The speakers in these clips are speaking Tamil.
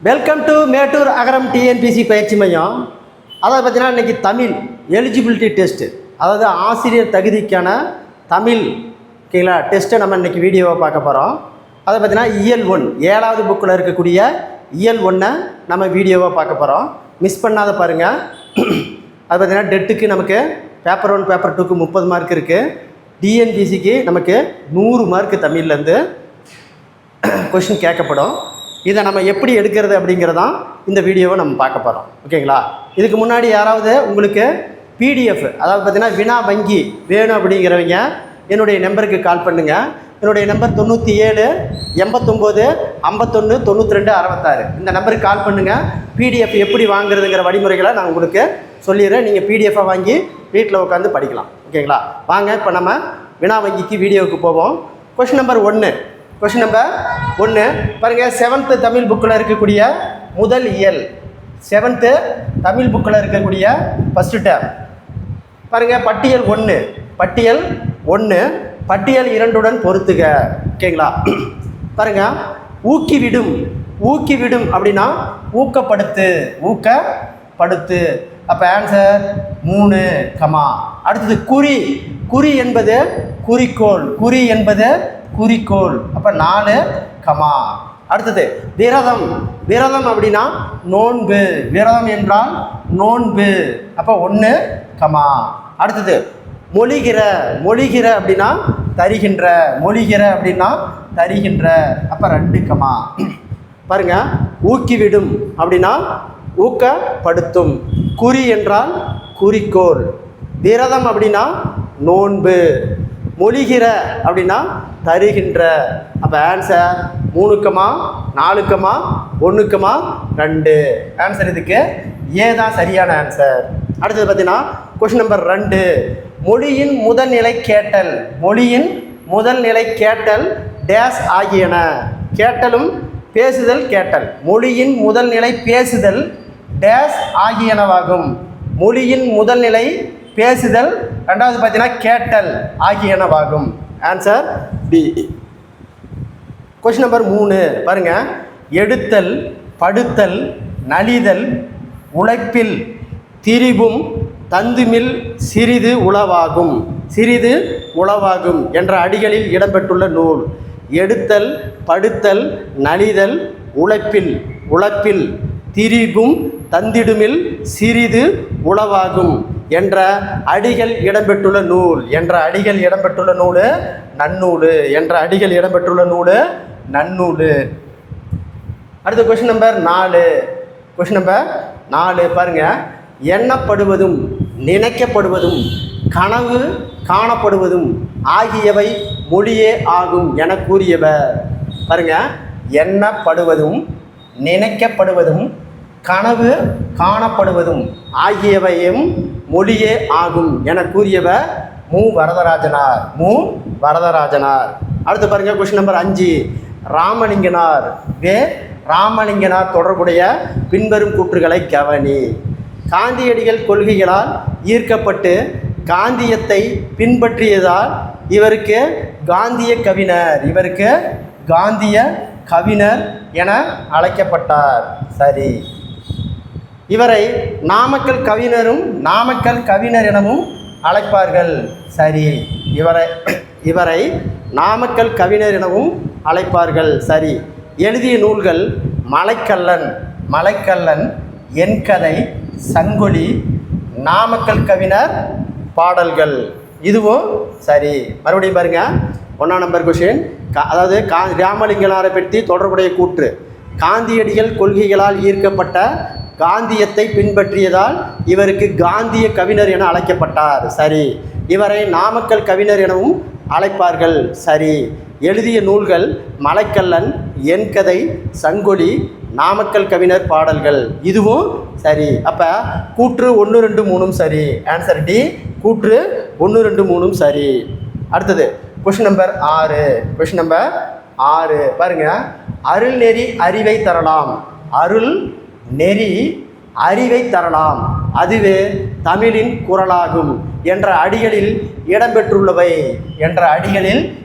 Welcome to Mettur Agaram TNPSC பயிற்சி மையம். அதாவது பார்த்தீங்கன்னா இன்றைக்கி தமிழ் எலிஜிபிலிட்டி டெஸ்ட்டு, அதாவது ஆசிரியர் தகுதிக்கான தமிழ் ஓகேங்களா டெஸ்ட்டை நம்ம இன்றைக்கி வீடியோவை பார்க்க போகிறோம். அதை பார்த்தீங்கன்னா இயல் 1 7வது புக்கில் இருக்கக்கூடிய இயல் 1 நம்ம வீடியோவை பார்க்க போகிறோம். மிஸ் பண்ணாத பாருங்கள். அது பார்த்தீங்கன்னா டெட்டுக்கு நமக்கு பேப்பர் 1 பேப்பர் 2க்கு 30 மார்க் இருக்குது. டிஎன்பிசிக்கு நமக்கு 100 மார்க் தமிழ்லேருந்து கொஷின் கேட்கப்படும். இதை நம்ம எப்படி எடுக்கிறது அப்படிங்கிறதான் இந்த வீடியோவை நம்ம பார்க்க போகிறோம். ஓகேங்களா? இதுக்கு முன்னாடி யாராவது உங்களுக்கு பிடிஎஃப், அதாவது பார்த்திங்கன்னா வினா வங்கி வேணும் அப்படிங்கிறவங்க என்னுடைய நம்பருக்கு கால் பண்ணுங்கள். என்னுடைய நம்பர் 97 89 51 92 66. இந்த நம்பருக்கு கால் பண்ணுங்கள். பிடிஎஃப் எப்படி வாங்குறதுங்கிற வழிமுறைகளை நான் உங்களுக்கு சொல்லிடுறேன். நீங்கள் பிடிஎஃபாக வாங்கி வீட்டில் உட்காந்து படிக்கலாம். ஓகேங்களா? வாங்க இப்போ நம்ம வினா வங்கிக்கு வீடியோவுக்கு போவோம். கொஷின் நம்பர் 1 பாருங்கள். 7th தமிழ் புக்கில் இருக்கக்கூடிய முதல் இயல், 7th தமிழ் புக்கில் இருக்கக்கூடிய ஃபஸ்ட்டு டேம் பாருங்கள். பட்டியல் 1 பட்டியல் 2 பொறுத்துக. ஓகேங்களா? பாருங்கள். ஊக்கிவிடும் அப்படின்னா ஊக்கப்படுத்து. அப்போ ஆன்சர் 3, அடுத்தது குறி என்பது குறிக்கோள். அப்போ 4, அடுத்தது விரதம் அப்படின்னா நோன்பு. விரதம் என்றால் நோன்பு. அப்போ 1, அடுத்தது மொழிகிற அப்படின்னா தருகின்ற. அப்போ 2, பாருங்க. ஊக்கிவிடும் அப்படின்னா ஊக்கப்படுத்தும். குறி என்றால் குறிக்கோள். விரதம் அப்படின்னா நோன்பு. மொழிகிற அப்படின்னா தருகின்ற. அப்போ ஆன்சர் 3, 4, 1, 2. ஆன்சர் இதுக்கு ஏ தான் சரியான ஆன்சர். அடுத்தது பார்த்தீங்கன்னா கொஷின் நம்பர் 2 மொழியின் முதல்நிலை கேட்டல் டேஸ் ஆகியன. கேட்டலும் பேசுதல் கேட்டல். மொழியின் முதல்நிலை பேசுதல் டேஸ் ஆகியனவாகும். மொழியின் முதல்நிலை பேசுதல், ரெண்டாவது பார்த்தீங்கன்னா கேட்டல் ஆகியனவாகும். Answer B. கொஸ்டின் நம்பர் 3 பாருங்கள். எடுத்தல், படுத்தல், நலிதல், உழைப்பில், திரிபும், தந்துமில், சிறிது உளவாகும் என்ற அடிகளில் இடம்பெற்றுள்ள நூல். எடுத்தல், படுத்தல், நலிதல், உழைப்பில், திரிபும், தந்திடுமில், சிறிது உளவாகும் என்ற அடிகள் இடம்பெற்றுள்ள நூல். நன்னூல். அடுத்த கொஸ்டின் நம்பர் 4 பாருங்க. எண்ணப்படுவதும், நினைக்கப்படுவதும், கனவு காணப்படுவதும் ஆகியவை மொழியே ஆகும் என கூறியவர். பாருங்க. எண்ணப்படுவதும், நினைக்கப்படுவதும், கனவு காணப்படுவதும் ஆகியவையும் மொழியே ஆகும் என கூறியவர் மு. வரதராஜனார். அடுத்து பாருங்கள். கொஸ்டின் நம்பர் 5 ராமலிங்கனார் தொடர்புடைய பின்வரும் கூற்றுகளை கவனி. காந்தியடிகள் கொள்கைகளால் ஈர்க்கப்பட்டு காந்தியத்தை பின்பற்றியதால் இவருக்கு காந்திய கவிஞர் என அழைக்கப்பட்டார். சரி. இவரை நாமக்கல் கவிஞர் எனவும் அழைப்பார்கள். சரி. இவரை நாமக்கல் கவிஞர் எனவும் அழைப்பார்கள். சரி. எழுதிய நூல்கள் மலைக்கல்லன், என் கதை, சங்கொலி, நாமக்கல் கவிஞர் பாடல்கள். இதுவும் சரி. மறுபடியும் பாருங்க. 1ஆம் நம்பர் கொஷின். அதாவது ராமலிங்கனாரை பற்றி தொடர்புடைய கூற்று. காந்தியடிகள் கொள்கைகளால் ஈர்க்கப்பட்ட காந்தியத்தை பின்பற்றியதால் இவருக்கு காந்திய கவிஞர் என அழைக்கப்பட்டார். சரி. இவரை நாமக்கல் கவிஞர் எனவும் அழைப்பார்கள். சரி. எழுதிய நூல்கள் மலைக்கல்லன், என் கதை, சங்கொலி, நாமக்கல் கவிஞர் பாடல்கள். இதுவும் சரி. அப்போ கூற்று 1, 2, 3 சரி. Answer D. கூற்று 1, 2, 3 சரி. அடுத்தது கொஸ்டின் நம்பர் 6 பாருங்க. அருள் நெறி அறிவை தரலாம், அதுவே தமிழின் குரலாகும் என்ற அடிகளில்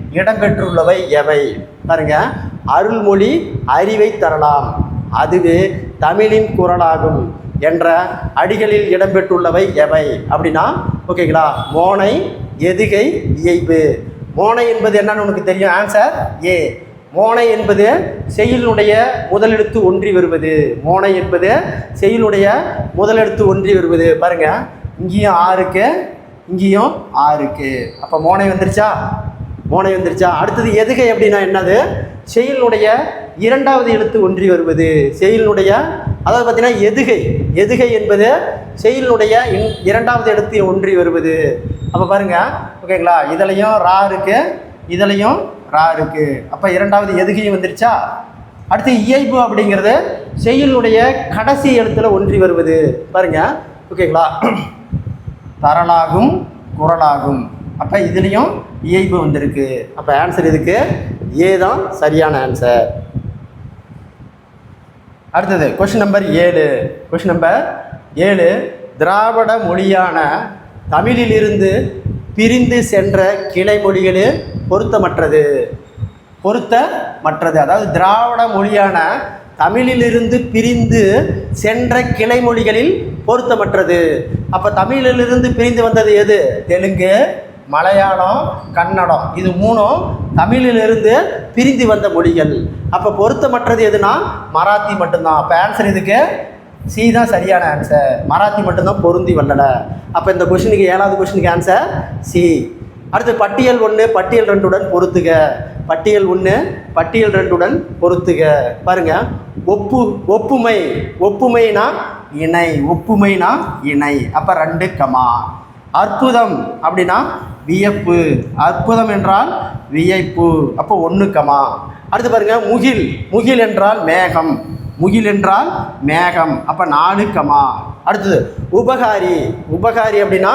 இடம்பெற்றுள்ளவை எவை? பாருங்க. அருள்மொழி அறிவை தரலாம், அதுவே தமிழின் குரலாகும் என்ற அடிகளில் இடம்பெற்றுள்ளவை எவை அப்படின்னா ஓகேங்களா, மோனை, எதுகை, இயைபு. மோனை என்பது என்னன்னு உனக்கு தெரியும், ஆன்சர் ஏ. மோனை என்பது செய்யுளுடைய முதலெழுத்து ஒன்றி வருவது. மோனை என்பது செய்யுளுடைய முதலெழுத்து ஒன்றி வருவது. பாருங்க, இங்கேயும் ஆறுக்கு, இங்கேயும் ஆறுக்கு. அப்போ மோனை வந்துருச்சா? மோனை வந்துருச்சா? அடுத்தது எதுகை அப்படின்னா என்னது? செய்யுளுடைய இரண்டாவது எழுத்து ஒன்றி வருவது. செய்யுளுடைய, அதாவது பார்த்தீங்கன்னா எதுகை. எதுகை என்பது செய்யுளுடைய இரண்டாவது எழுத்து ஒன்றி வருவது. அப்போ பாருங்க, ஓகேங்களா, இதுலையும் ரா இருக்கு, இதுலையும் ரா இருக்கு. அப்போ இரண்டாவது எதுகையும் வந்துருச்சா? அடுத்து இயைபு அப்படிங்கிறது செய்யுளுடைய கடைசி எழுத்துல ஒன்றி வருவது. பாருங்க, ஓகேங்களா, தரலாகும், குரலாகும். அப்போ இதுலேயும் இயைபு வந்திருக்கு. அப்போ ஆன்சர் இதுக்கு ஏ தான் சரியான ஆன்சர். அடுத்தது கொஸ்டின் நம்பர் 7. கொஸ்டின் நம்பர் 7, திராவிட மொழியான தமிழிலிருந்து பிரிந்து சென்ற கிளை மொழிகளே பொருத்தமற்றது. பொருத்தமற்றது, அதாவது திராவிட மொழியான தமிழிலிருந்து பிரிந்து சென்ற கிளை மொழிகளில் பொருத்தமற்றது. அப்போ தமிழிலிருந்து பிரிந்து வந்தது எது? தெலுங்கு, மலையாளம், கன்னடம். இது மூணும் தமிழிலிருந்து பிரிந்து வந்த மொழிகள். அப்போ பொருத்தமற்றது எதுனா மராத்தி மட்டும்தான். அப்போ ஆன்சர் இதுக்கு சி தான் சரியான ஆன்சர். மராத்தி மட்டும்தான் பொருந்தி வரலை. அப்போ இந்த கொஷினுக்கு 7வது கொஷினுக்கு ஆன்சர் சி. அடுத்து பட்டியல் 1 பட்டியல் 2 பொருத்துக. பட்டியல் 1 பட்டியல் 2 பொருத்துக. பாருங்க, ஒப்புமை. ஒப்புமைனா இணை. ஒப்புமைனா இணை. அப்போ 2 கமா. அற்புதம் அப்படின்னா வியப்பு. அற்புதம் என்றால் வியப்பு. அப்போ 1 கமா. அடுத்து பாருங்க, முகில். முகில் என்றால் மேகம். முகில் என்றால் மேகம். அப்போ 4 கமா. அடுத்தது உபகாரி. உபகாரி அப்படின்னா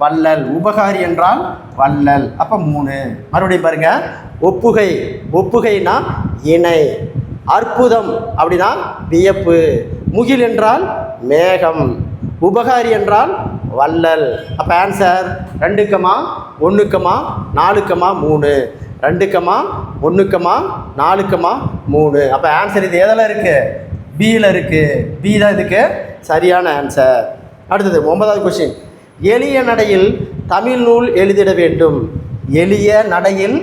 வள்ளல். உபகாரி என்றால் வள்ளல். அப்போ 3. மறுபடியும் பாருங்க, ஒப்புகை. ஒப்புகைனா இணை. அற்புதம் அப்படின்னா வியப்பு. முகில் என்றால் மேகம். உபகாரி என்றால் வள்ளல். அப்போ answer 2 comma 1 comma 4 comma 3. 2 comma 1 comma 4 comma 3. அப்போ ஆன்சர் இது எதில் இருக்குது? பியில் இருக்குது. பி தான் இதுக்கு சரியான ஆன்சர். அடுத்தது 9வது கொஸ்டின், எளிய நடையில் தமிழ் நூல் எழுதிட வேண்டும். எளிய நடையில்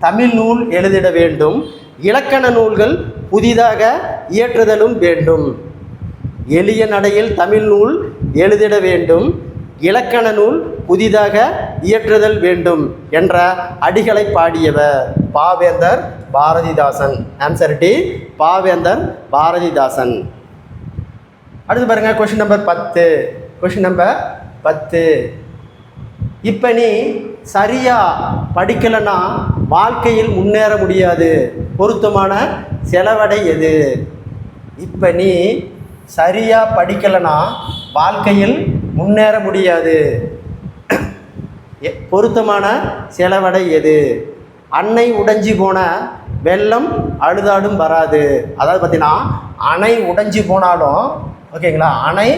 தமிழ் நூல் எழுதிட வேண்டும். இலக்கண நூல்கள் புதிதாக இயற்றுதலும் வேண்டும். எளிய நடையில் தமிழ் நூல் எழுதிட வேண்டும். இலக்கண நூல் புதிதாக இயற்றுதல் வேண்டும் என்ற அடிகளை பாடியவர் பாவேந்தர் பாரதிதாசன். ஆன்சர் டி, பாவேந்தர் பாரதிதாசன். அடுத்து பாருங்க, கொஸ்டின் நம்பர் 10. கொஸ்டின் நம்பர் 10, இப்போ நீ சரியா படிக்கலைன்னா வாழ்க்கையில் முன்னேற முடியாது. பொருத்தமான செலவடை எது? இப்போ நீ சரியாக படிக்கலைன்னா வாழ்க்கையில் முன்னேற முடியாது. பொருத்தமான செலவடை எது? அன்னை உடைஞ்சி போன வெள்ளம் அழுதாடும் வராது. அதாவது பார்த்தீங்கன்னா, அணை உடைஞ்சி போனாலும், ஓகேங்களா, அணை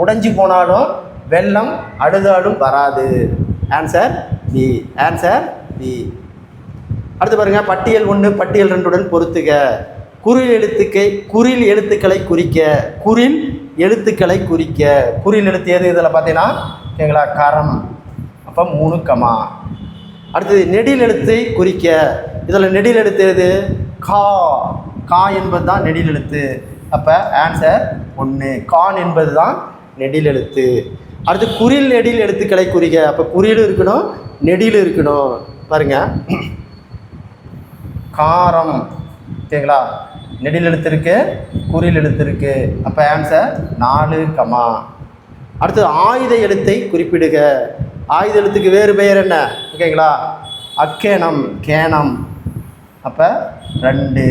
உடைஞ்சி போனாலும் வெள்ளம் அழுதாடும் வராது. Answer B. Answer B. அடுத்து பாருங்கள், பட்டியல் 1 பட்டியல் 2 பொருத்துக. குறில் எழுத்துக்களை குறிக்க. குறில் எழுத்துக்களை குறிக்க. குறில் எழுத்து எது இதில் பார்த்தீங்கன்னா, ஓகேங்களா, கரம். அப்போ 3 கமா. அடுத்தது நெடில் எழுத்தை குறிக்க. இதில் நெடில் எழுத்து எது? கா. கா என்பது தான் நெடில் எழுத்து. அப்போ ஆன்சர் 1. கான் என்பது தான் நெடில் எழுத்து. அடுத்து குறில் நெடில் எழுத்துக்களை குறிக்க. அப்போ குறிலும் இருக்கணும், நெடிலும் இருக்கணும். பாருங்க, காரம், ஓகேங்களா, நெடில் எழுத்து இருக்கு, குறில் எழுத்து இருக்கு. அப்போ ஆன்சர் 4 கமா. அடுத்து ஆயுத எழுத்தை குறிப்பிடுக. ஆயுத எழுத்துக்கு வேறு பெயர் என்ன? ஓகேங்களா, அக்கேனம், கேனம். அப்போ 2.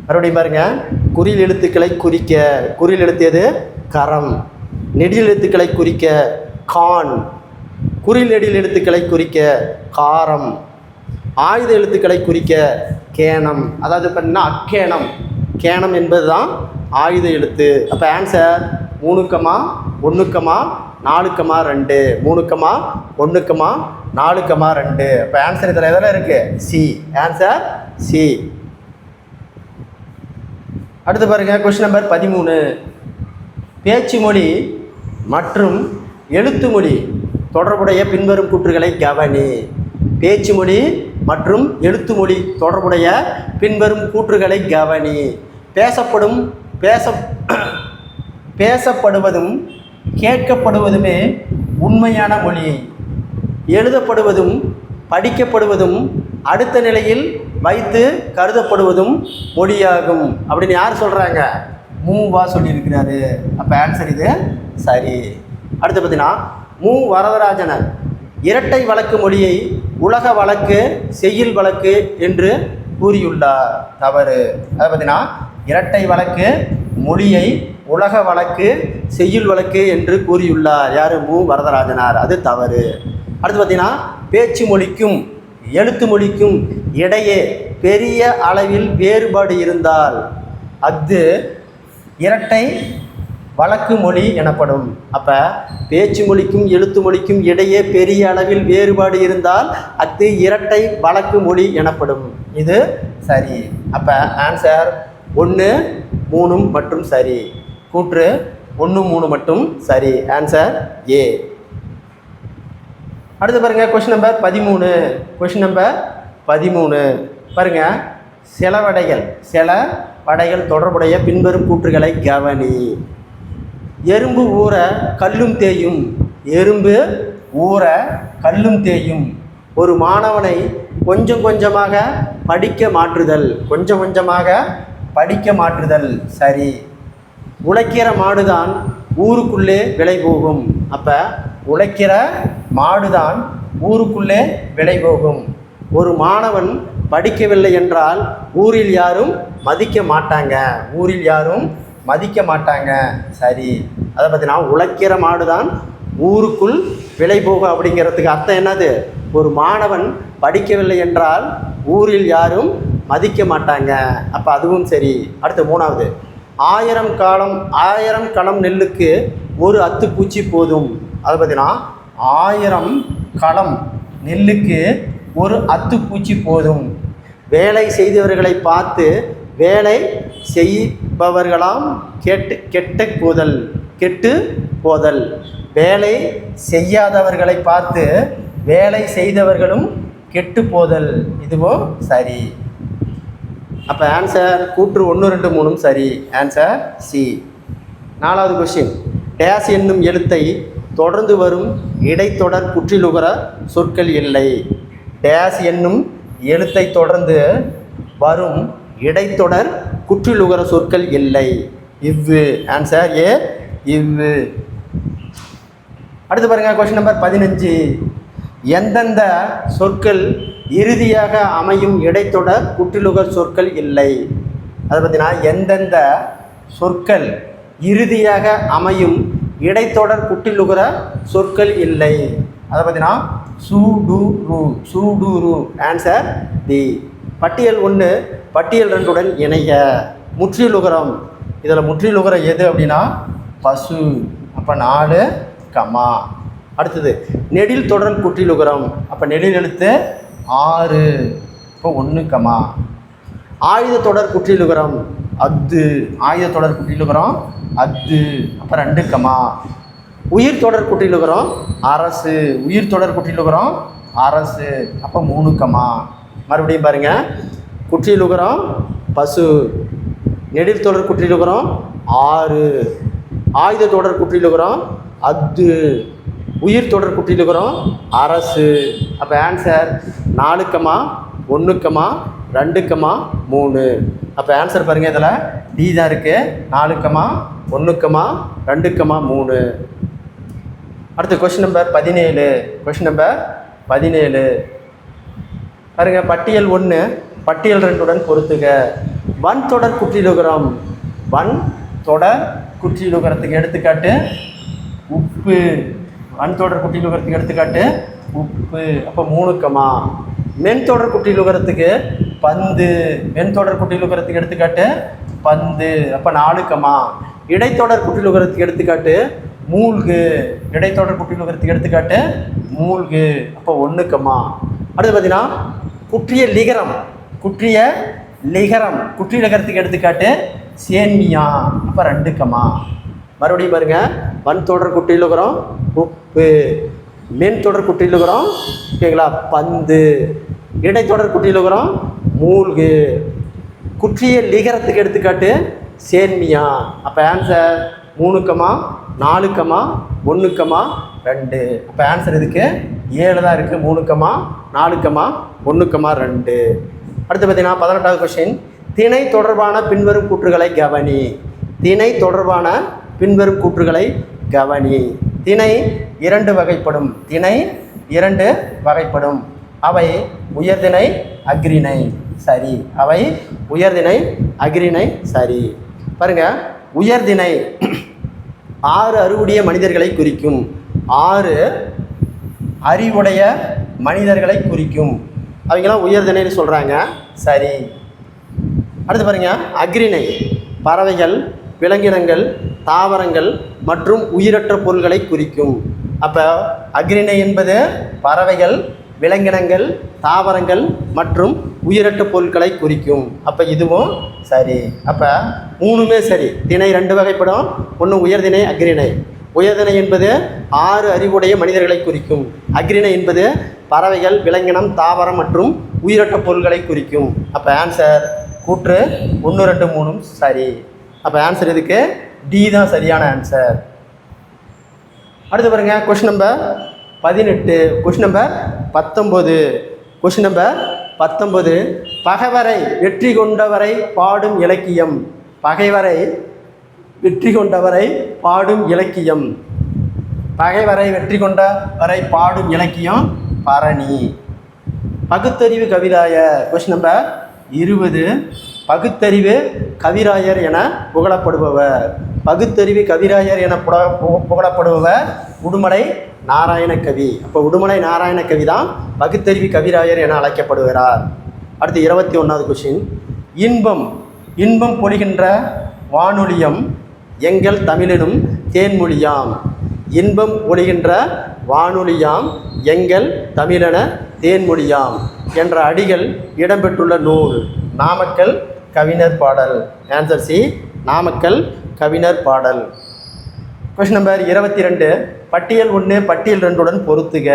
மறுபடியும் பாருங்க, குறில் எழுத்துக்களை குறிக்க. குறில் எழுத்து எது? கரம். நெடில் எழுத்துக்களை குறிக்க கான். குறில் நெடில் எழுத்துக்களை குறிக்க காரம். ஆயுத எழுத்துக்களை குறிக்க கேனம். அதாவது பார்த்தீங்கன்னா அக்கேனம். கேனம் என்பது தான் ஆயுத எழுத்து. அப்போ answer 3 comma 1 comma 4 comma 2. 3 comma 1 comma 4 comma 2. அப்போ ஆன்சர் இதில் எதில் இருக்குது? சி. Answer C. அடுத்து பாருங்கள் கொஸ்டின் நம்பர் 13. பேச்சு மொழி மற்றும் எழுத்து மொழி தொடர்புடைய பின்வரும் கூற்றுகளை கவனி. பேச்சு மொழி மற்றும் எழுத்து மொழி தொடர்புடைய பின்வரும் கூற்றுகளை கவனி. பேசப்படுவதும் கேட்கப்படுவதுமே உண்மையான மொழி. எழுதப்படுவதும் படிக்கப்படுவதும் அடுத்த நிலையில் வைத்து கருதப்படுவதும் மொழியாகும் அப்படின்னு யார் சொல்கிறாங்க? மூவா சொல்லியிருக்கிறாரு. அப்போ ஆன்சர் இது சரி. அடுத்து பார்த்தீங்கன்னா வரதராஜனர் இரட்டை வழக்கு மொழியை உலக வழக்கு செய்யுள் வழக்கு என்று கூறியுள்ளார். தவறு. அதை பார்த்தீங்கன்னா இரட்டை வழக்கு மொழியை உலக வழக்கு செய்யுள் வழக்கு என்று கூறியுள்ளார். யார்? வரதராஜனார். அது தவறு. அடுத்து பார்த்தீங்கன்னா பேச்சு மொழிக்கும் எழுத்து மொழிக்கும் இடையே பெரிய அளவில் வேறுபாடு இருந்தால் அது இரட்டை வழக்கு மொழி எனப்படும். அப்போ பேச்சு மொழிக்கும் எழுத்து மொழிக்கும் இடையே பெரிய அளவில் வேறுபாடு இருந்தால் அது இரட்டை வழக்கு மொழி எனப்படும். இது சரி. அப்போ ஆன்சர் 1, 3 மற்றும் சரி. கூற்று 1, 3 மட்டும் சரி. Answer A. அடுத்து பாருங்கள் கொஸ்டின் நம்பர் 13. கொஸ்டின் நம்பர் 13 பாருங்கள். சிலவடைகள் தொடர்புடைய பின்வரும் கூற்றுகளை கவனி. எறும்பு ஊற கல்லும் தேயும். எறும்பு ஊற கல்லும் தேயும். ஒரு மாணவனை கொஞ்சம் கொஞ்சமாக படிக்க மாற்றுதல் சரி. உழைக்கிற மாடுதான் ஊருக்குள்ளே விலை போகும். அப்போ உழைக்கிற மாடுதான் ஊருக்குள்ளே விலை போகும். ஒரு மாணவன் படிக்கவில்லை என்றால் ஊரில் யாரும் மதிக்க மாட்டாங்க. சரி. அதை பார்த்தீங்கன்னா உழைக்கிற மாடுதான் ஊருக்குள் விலை போகும் அப்படிங்கிறதுக்கு அர்த்தம் என்னது? ஒரு மாணவன் படிக்கவில்லை என்றால் ஊரில் யாரும் மதிக்க மாட்டாங்க. அப்போ அதுவும் சரி. அடுத்து 3வது 1000 களம் நெல்லுக்கு ஒரு அத்துப்பூச்சி போதும். அதை பார்த்தீங்கன்னா 1000 களம் நெல்லுக்கு ஒரு அத்துப்பூச்சி போதும். வேலை செய்தவர்களை பார்த்து வேலை செய்பவர்களாம் கெட்டு போதல். வேலை செய்யாதவர்களை பார்த்து வேலை செய்தவர்களும் கெட்டு போதல். இதுவும் சரி. அப்போ ஆன்சர் கூற்று 1, 2, 3 சரி. Answer C. 4வது கொஸ்டின். டேஸ் என்னும் எழுத்தை தொடர்ந்து வரும் இடைத்தொடர் குற்றிலுகர சொற்கள் இல்லை. டேஸ் என்னும் எழுத்தை தொடர்ந்து வரும் இடைத்தொடர் குற்றிலுகர சொற்கள் இல்லை. இவ்வு. Answer A. இவ்வு. அடுத்து பாருங்கள் கொஸ்டின் நம்பர் 15. எந்தெந்த சொற்கள் இறுதியாக அமையும் இடைத்தொடர் குற்றிலுகர் சொற்கள் இல்லை. அதை பார்த்தீங்கன்னா எந்தெந்த சொற்கள் இறுதியாக அமையும் இடைத்தொடர் குற்றிலுகர சொற்கள் இல்லை. அதை பார்த்தீங்கன்னா சூடுரு. Answer D. பட்டியல் 1 பட்டியல் 2 இணைய. முற்றிலுகரம். இதில் முற்றிலுகரம் எது அப்படின்னா பசு. அப்போ 4 கமா. அடுத்தது நெடில் தொடர் குற்றிலுகரம். அப்போ நெடில் எழுத்து 6. இப்போ 1 கமா. ஆயுத தொடர் குற்றிலுகரம் அத்து. ஆயுத தொடர் குற்றிலுகரம் அத்து. அப்போ 2 கமா. உயிர் தொடர் குற்றிலுகரம் அரசு. உயிர் தொடர் குற்றிலுகரம் அரசு. அப்போ 3 கமா. மறுபடியும் பாருங்கள். குற்றிலுகரம் பசு. நெடில் தொடர் குற்றிலுகரம் 6. ஆயுத தொடர் குற்றிலுகரம் அத்து. உயிர் தொடர் குற்றிலுகரம் அரசு. அப்போ ஆன்சர் 4 கமா 1 கமா 2 கமா 3. அப்போ ஆன்சர் பாருங்கள். இதில் டி தான் இருக்குது. 4 கமா 1 கமா 2 கமா 3. அடுத்து கொஸ்டின் நம்பர் 17. கொஸ்டின் நம்பர் 17 பாருங்கள். பட்டியல் 1 பட்டியல் 2 பொறுத்துக. வன் தொடர் குற்றிலுகரம். வன் தொடர் குற்றிலுகரத்துக்கு எடுத்துக்காட்டு உப்பு. வன் தொடர் குற்றிலுகரத்துக்கு எடுத்துக்காட்டு உப்பு. அப்போ 3 கமா. மென் தொடர் குற்றிலுகரத்துக்கு பந்து. மென் தொடர் குற்றிலுகரத்துக்கு எடுத்துக்காட்டு பந்து. அப்போ 4 கமா. இடைத்தொடர் குற்றிலுகரத்துக்கு எடுத்துக்காட்டு மூழ்கு. இடைத்தொடர் குற்றிலுகரத்துக்கு எடுத்துக்காட்டு மூழ்கு. அப்போ 1 கமா. அடுத்து பார்த்தீங்கன்னா குற்றிய லிகரம். குற்றிய லிகரம் குற்றிலகரத்துக்கு எடுத்துக்காட்டு சேன்மியா, அப்போ 2 கமா. மறுபடியும் பாருங்கள், வன் தொடர் குற்றியலுகரம் உப்பு, மென் தொடர் குற்றியலுகரம் ஓகேங்களா பந்து, இடைத்தொடர் குற்றியலுகரம் மூழ்கு, குற்றிய லிகரத்துக்கு எடுத்துக்காட்டு சேன்மியா. அப்போ ஆன்சர் 3 கமா 4 கமா 1 கமா 2. அப்போ ஆன்சர் இதுக்கு 7 தான் இருக்குது. 3 கமா 4 கமா 1 கமா 2. அடுத்து பார்த்தீங்கன்னா 18வது கொஸ்டின். திணை தொடர்பான பின்வரும் கூற்றுகளை கவனி. திணை தொடர்பான பின்வரும் கூற்றுகளை கவனி. திணை 2 வகைப்படும். திணை 2 வகைப்படும். அவை உயர்திணை அஃறிணை. சரி. அவை உயர்திணை அஃறிணை. சரி. பாருங்க, உயர்திணை 6 அறிவுடைய மனிதர்களை குறிக்கும். 6 அறிவுடைய மனிதர்களை குறிக்கும். அவங்களாம் உயர்திணைன்னு சொல்கிறாங்க. சரி. அடுத்து பாருங்க, அஃறிணை பறவைகள், விலங்கினங்கள், தாவரங்கள் மற்றும் உயிரற்ற பொருள்களை குறிக்கும். அப்போ அஃறிணை என்பது பறவைகள், விலங்கினங்கள், தாவரங்கள் மற்றும் உயிரற்ற பொருட்களை குறிக்கும். அப்போ இதுவும் சரி. அப்போ 3மே சரி. திணை 2 வகைப்படும். ஒன்று உயர்திணை அஃறிணை. உயர்திணை என்பது 6 அறிவுடைய மனிதர்களை குறிக்கும். அஃறிணை என்பது பறவைகள், விலங்கினம், தாவரம் மற்றும் உயிரற்ற பொருட்களை குறிக்கும். அப்போ ஆன்சர் கூற்று 1, 2, 3 சரி. அப்போ ஆன்சர் இதுக்கு டி தான் சரியான ஆன்சர். அடுத்து பாருங்க, question number 18. Question number 19. Question number 19. பகைவரை வெற்றி கொண்டவரை பாடும் இலக்கியம். பகைவரை வெற்றி கொண்டவரை பாடும் இலக்கியம். பகைவரை வெற்றி கொண்டவரை பாடும் இலக்கியம் பரணி. பகுத்தறிவு கவிராயர். Question number 20. பகுத்தறிவு கவிராயர் என புகழப்படுபவர். பகுத்தறிவு கவிராயர் என புகழப்படுபவர் உடுமலை நாராயணகவி. அப்போ உடுமலை நாராயணகவி தான் பகுத்தறிவு கவிராயர் என அழைக்கப்படுகிறார். அடுத்து 21வது கொஸ்டின். இன்பம் இன்பம் பொழிகின்ற வானொலியம் எங்கள் தமிழினும் தேன்மொழியாம். இன்பம் பொழிகின்ற வானொலியாம் எங்கள் தமிழன தேன்மொழியாம் என்ற அடிகள் இடம்பெற்றுள்ள நூல் நாமக்கல் கவிஞர் பாடல். ஆன்சர் சி, நாமக்கல் கவிஞர் பாடல். Question number 22. பட்டியல் 1 பட்டியல் 2 பொருத்துக.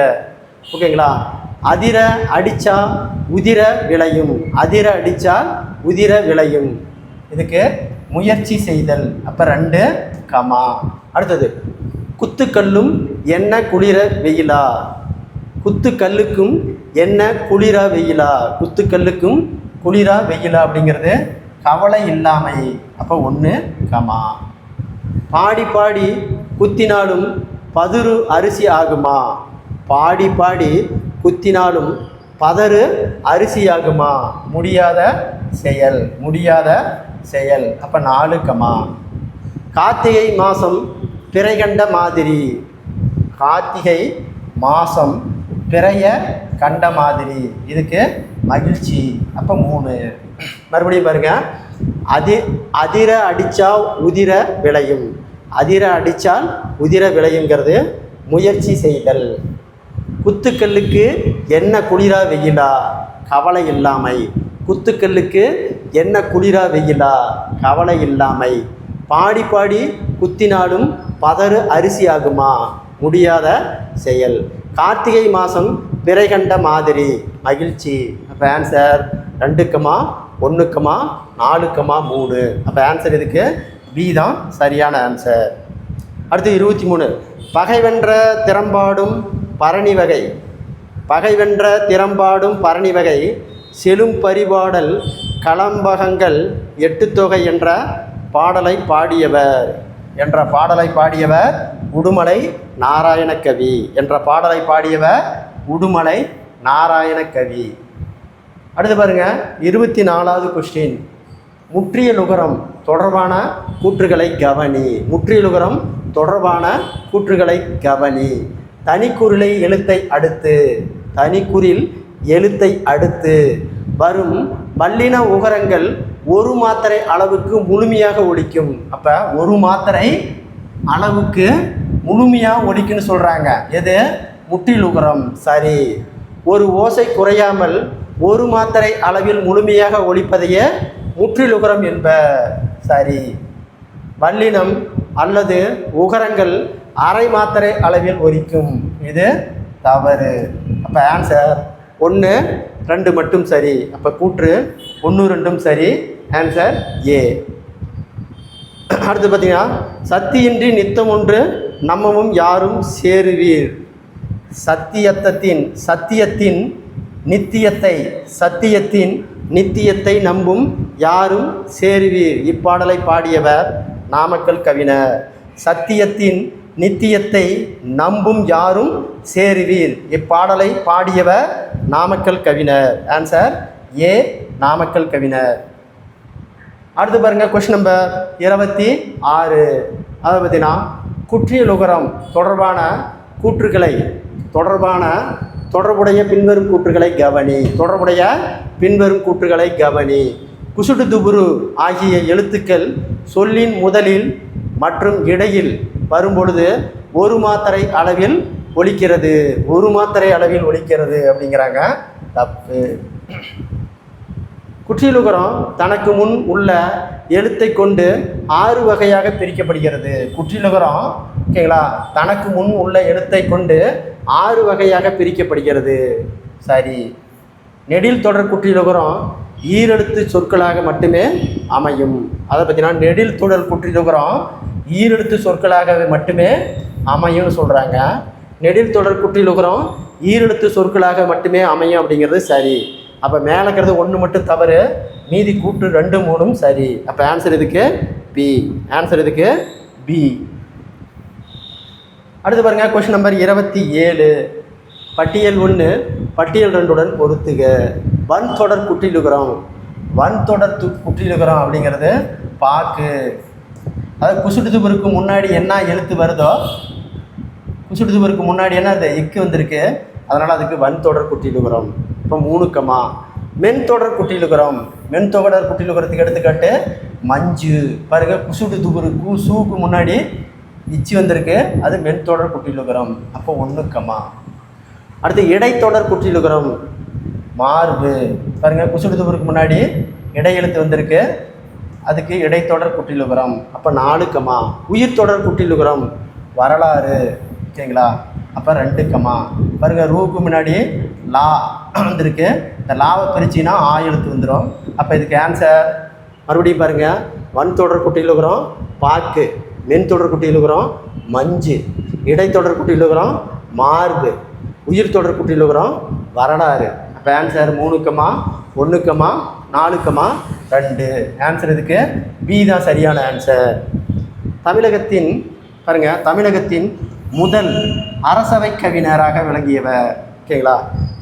ஓகேங்களா. அதிர அடித்தா உதிர விளையும். அதிர அடித்தா உதிர விளையும். இதுக்கு முயற்சி செய்தல். அப்போ 2 கமா. அடுத்தது குத்துக்கல்லும் என்ன குளிர வெயிலா. குத்துக்கல்லுக்கும் என்ன குளிரா வெயிலா. குத்துக்கல்லுக்கும் குளிரா வெயிலா அப்படிங்கிறது கவலை இல்லாமை. அப்போ 1 கமா. பாடி பாடி குத்தினாலும் பதுரு அரிசி ஆகுமா. பாடி பாடி குத்தினாலும் பதறு அரிசி ஆகுமா. முடியாத செயல். முடியாத செயல். அப்போ 4 கமா. கார்த்திகை மாதம் பிறை கண்ட மாதிரி. கார்த்திகை மாதம் பிறைய கண்ட மாதிரி. இதுக்கு மகிழ்ச்சி. அப்போ 3. மறுபடியும் பாருங்க, அதிர அடித்தா உதிர விளையும். அதிர அடித்தால் உதிர விளையுங்கிறது முயற்சி செய்தல். குத்துக்கல்லுக்கு என்ன குளிரா வெயிலா. கவலை இல்லாமை. குத்துக்கல்லுக்கு என்ன குளிரா வெயிலா. கவலை இல்லாமை. பாடி பாடி குத்தினாலும் பதறு அரிசி ஆகுமா. முடியாத செயல். கார்த்திகை மாதம் பிறை கண்ட மாதிரி. மகிழ்ச்சி. அப்போ ஆன்சர் 2 கமா 1 கமா 4 கமா 3. அப்போ ஆன்சர் இதுக்கு பி தான் சரியான ஆன்சர். அடுத்து 23. பகைவென்ற திறம்பாடும் பரணி வகை. பகைவென்ற திறம்பாடும் பரணி வகை செலும் பரிபாடல் களம்பகங்கள் 8 தொகை என்ற பாடலை பாடியவர். என்ற பாடலை பாடியவர் உடுமலை நாராயணகவி. என்ற பாடலை பாடியவர் உடுமலை நாராயணகவி. அடுத்து பாருங்க, 24வது கொஸ்டின். முற்றியலுகரம் தொடர்பான கூற்றுகளை கவனி. முற்றியலுகரம் தொடர்பான கூற்றுகளை கவனி. தனிக்குறிலை எழுத்தை அடுத்து. தனிக்குறில் எழுத்தை அடுத்து வரும் வல்லின உகரங்கள் 1 மாத்திரை அளவுக்கு முழுமையாக ஒலிக்கும். அப்போ 1 மாத்திரை அளவுக்கு முழுமையாக ஒலிக்குன்னு சொல்கிறாங்க. எது? முற்றிலுகரம். சரி. ஒரு ஓசை குறையாமல் 1 மாத்திரை அளவில் முழுமையாக ஒலிப்பதையே முற்றிலுகரம் என்ப. சரி. வல்லினம் அல்லது உகரங்கள் அரை மாத்திரை அளவில் ஒலிக்கும். இது தவறு. அப்போ ஆன்சர் 1 2 மட்டும் சரி. அப்போ கூற்று 1 2 சரி. Answer A. அடுத்து பார்த்தீங்கன்னா சத்தியின்றி நித்தம் ஒன்று நம்மமும் யாரும் சேருவீர். சத்தியத்தின் நித்தியத்தை நம்பும் யாரும் சேருவீர். இப்பாடலை பாடியவர் நாமக்கல் கவிஞர். சத்தியத்தின் நித்தியத்தை நம்பும் யாரும் சேருவீர். இப்பாடலை பாடியவர் நாமக்கல் கவிஞர். ஆன்சர் ஏ, நாமக்கல் கவிஞர். அடுத்து பாருங்கள், கொஸ்டின் நம்பர் 26. அதை பார்த்தீங்கன்னா குற்றியலுகரம் தொடர்புடைய பின்வரும் கூற்றுகளை கவனி. குசுடு துபுரு ஆகிய எழுத்துக்கள் சொல்லின் முதலில் மற்றும் இடையில் வரும்பொழுது ஒரு மாத்திரை அளவில் ஒலிக்கிறது. அப்படிங்கிறாங்க. தப்பு. குற்றியலுகரம் தனக்கு முன் உள்ள எழுத்தை கொண்டு 6 வகையாக பிரிக்கப்படுகிறது. குற்றியலுகரம் ஓகேங்களா, தனக்கு முன் உள்ள எழுத்தை கொண்டு 6 வகையாக பிரிக்கப்படுகிறது. சரி. நெடில் தொடர் குற்றியலுகரம் ஈரெழுத்து சொற்களாக மட்டுமே அமையும். அதை பார்த்தீங்கன்னா நெடில் தொடர் குற்றியலுகரம் ஈரெழுத்து சொற்களாக மட்டுமே அமையும்னு சொல்கிறாங்க. நெடில் தொடர் குற்றியலுகரம் ஈரெழுத்து சொற்களாக மட்டுமே அமையும் அப்படிங்கிறது சரி. அப்போ மேலே இருக்கிறது 1 மட்டும் தவறு, மீதி கூற்று 2 3 சரி. அப்போ ஆன்சர் இதுக்கு பி. அடுத்து பாருங்கள், கொஸ்டின் நம்பர் 27. பட்டியல் 1 பட்டியல் 2 பொருத்துக. வன்தொடர் குற்றியலுகரம் அப்படிங்கிறது பாக்கு. அதாவது குசுடுதுபருக்கு முன்னாடி என்ன எழுத்து வருதோ, குசுடுதுபருக்கு முன்னாடி என்ன அந்த இக்கு வந்திருக்கு, அதனால் அதுக்கு வன்தொடர் குற்றியலுகரம். இப்போ 3 மென்தொடர் குற்றியலுகரத்துக்கு எடுத்துக்காட்டு மஞ்சு. பாருங்கள், குசுடு துபுரு சூக்கு முன்னாடி இச்சி வந்திருக்கு, அது மென்தொடர் குற்றியலுகரம். அப்போ 1 அடுத்து இடைத்தொடர் குற்றியலுகரம் மார்பு. பாருங்கள், குசுடு துபுருக்கு முன்னாடி இடை எழுத்து வந்திருக்கு, அதுக்கு இடைத்தொடர் குற்றியலுகரம். அப்போ 4 உயிர் தொடர் குற்றியலுகரம் வரலாறு. ஓகேங்களா, அப்போ 2 பாருங்கள், ரூக்கு முன்னாடி லா வந்திருக்கு, இந்த லாவை பிரிச்சின்னா ஆ எழுத்து வந்துடும். அப்போ இதுக்கு ஆன்சர் மறுபடியும் பாருங்கள், வன்தொடர் குற்றியலுகரம் பாக்கு, மென்தொடர் குற்றியலுகரம் மஞ்சு, இடைத்தொடர் குற்றியலுகரம் மார்பு, உயிர் தொடர் குற்றியலுகரம் வரலாறு. அப்போ ஆன்சர் 3 1 4 2. ஆன்சர் இதுக்கு பி தான் சரியான ஆன்சர். தமிழகத்தின் முதல் அரசவை கவிஞராக விளங்கியவர். ஓகேங்களா,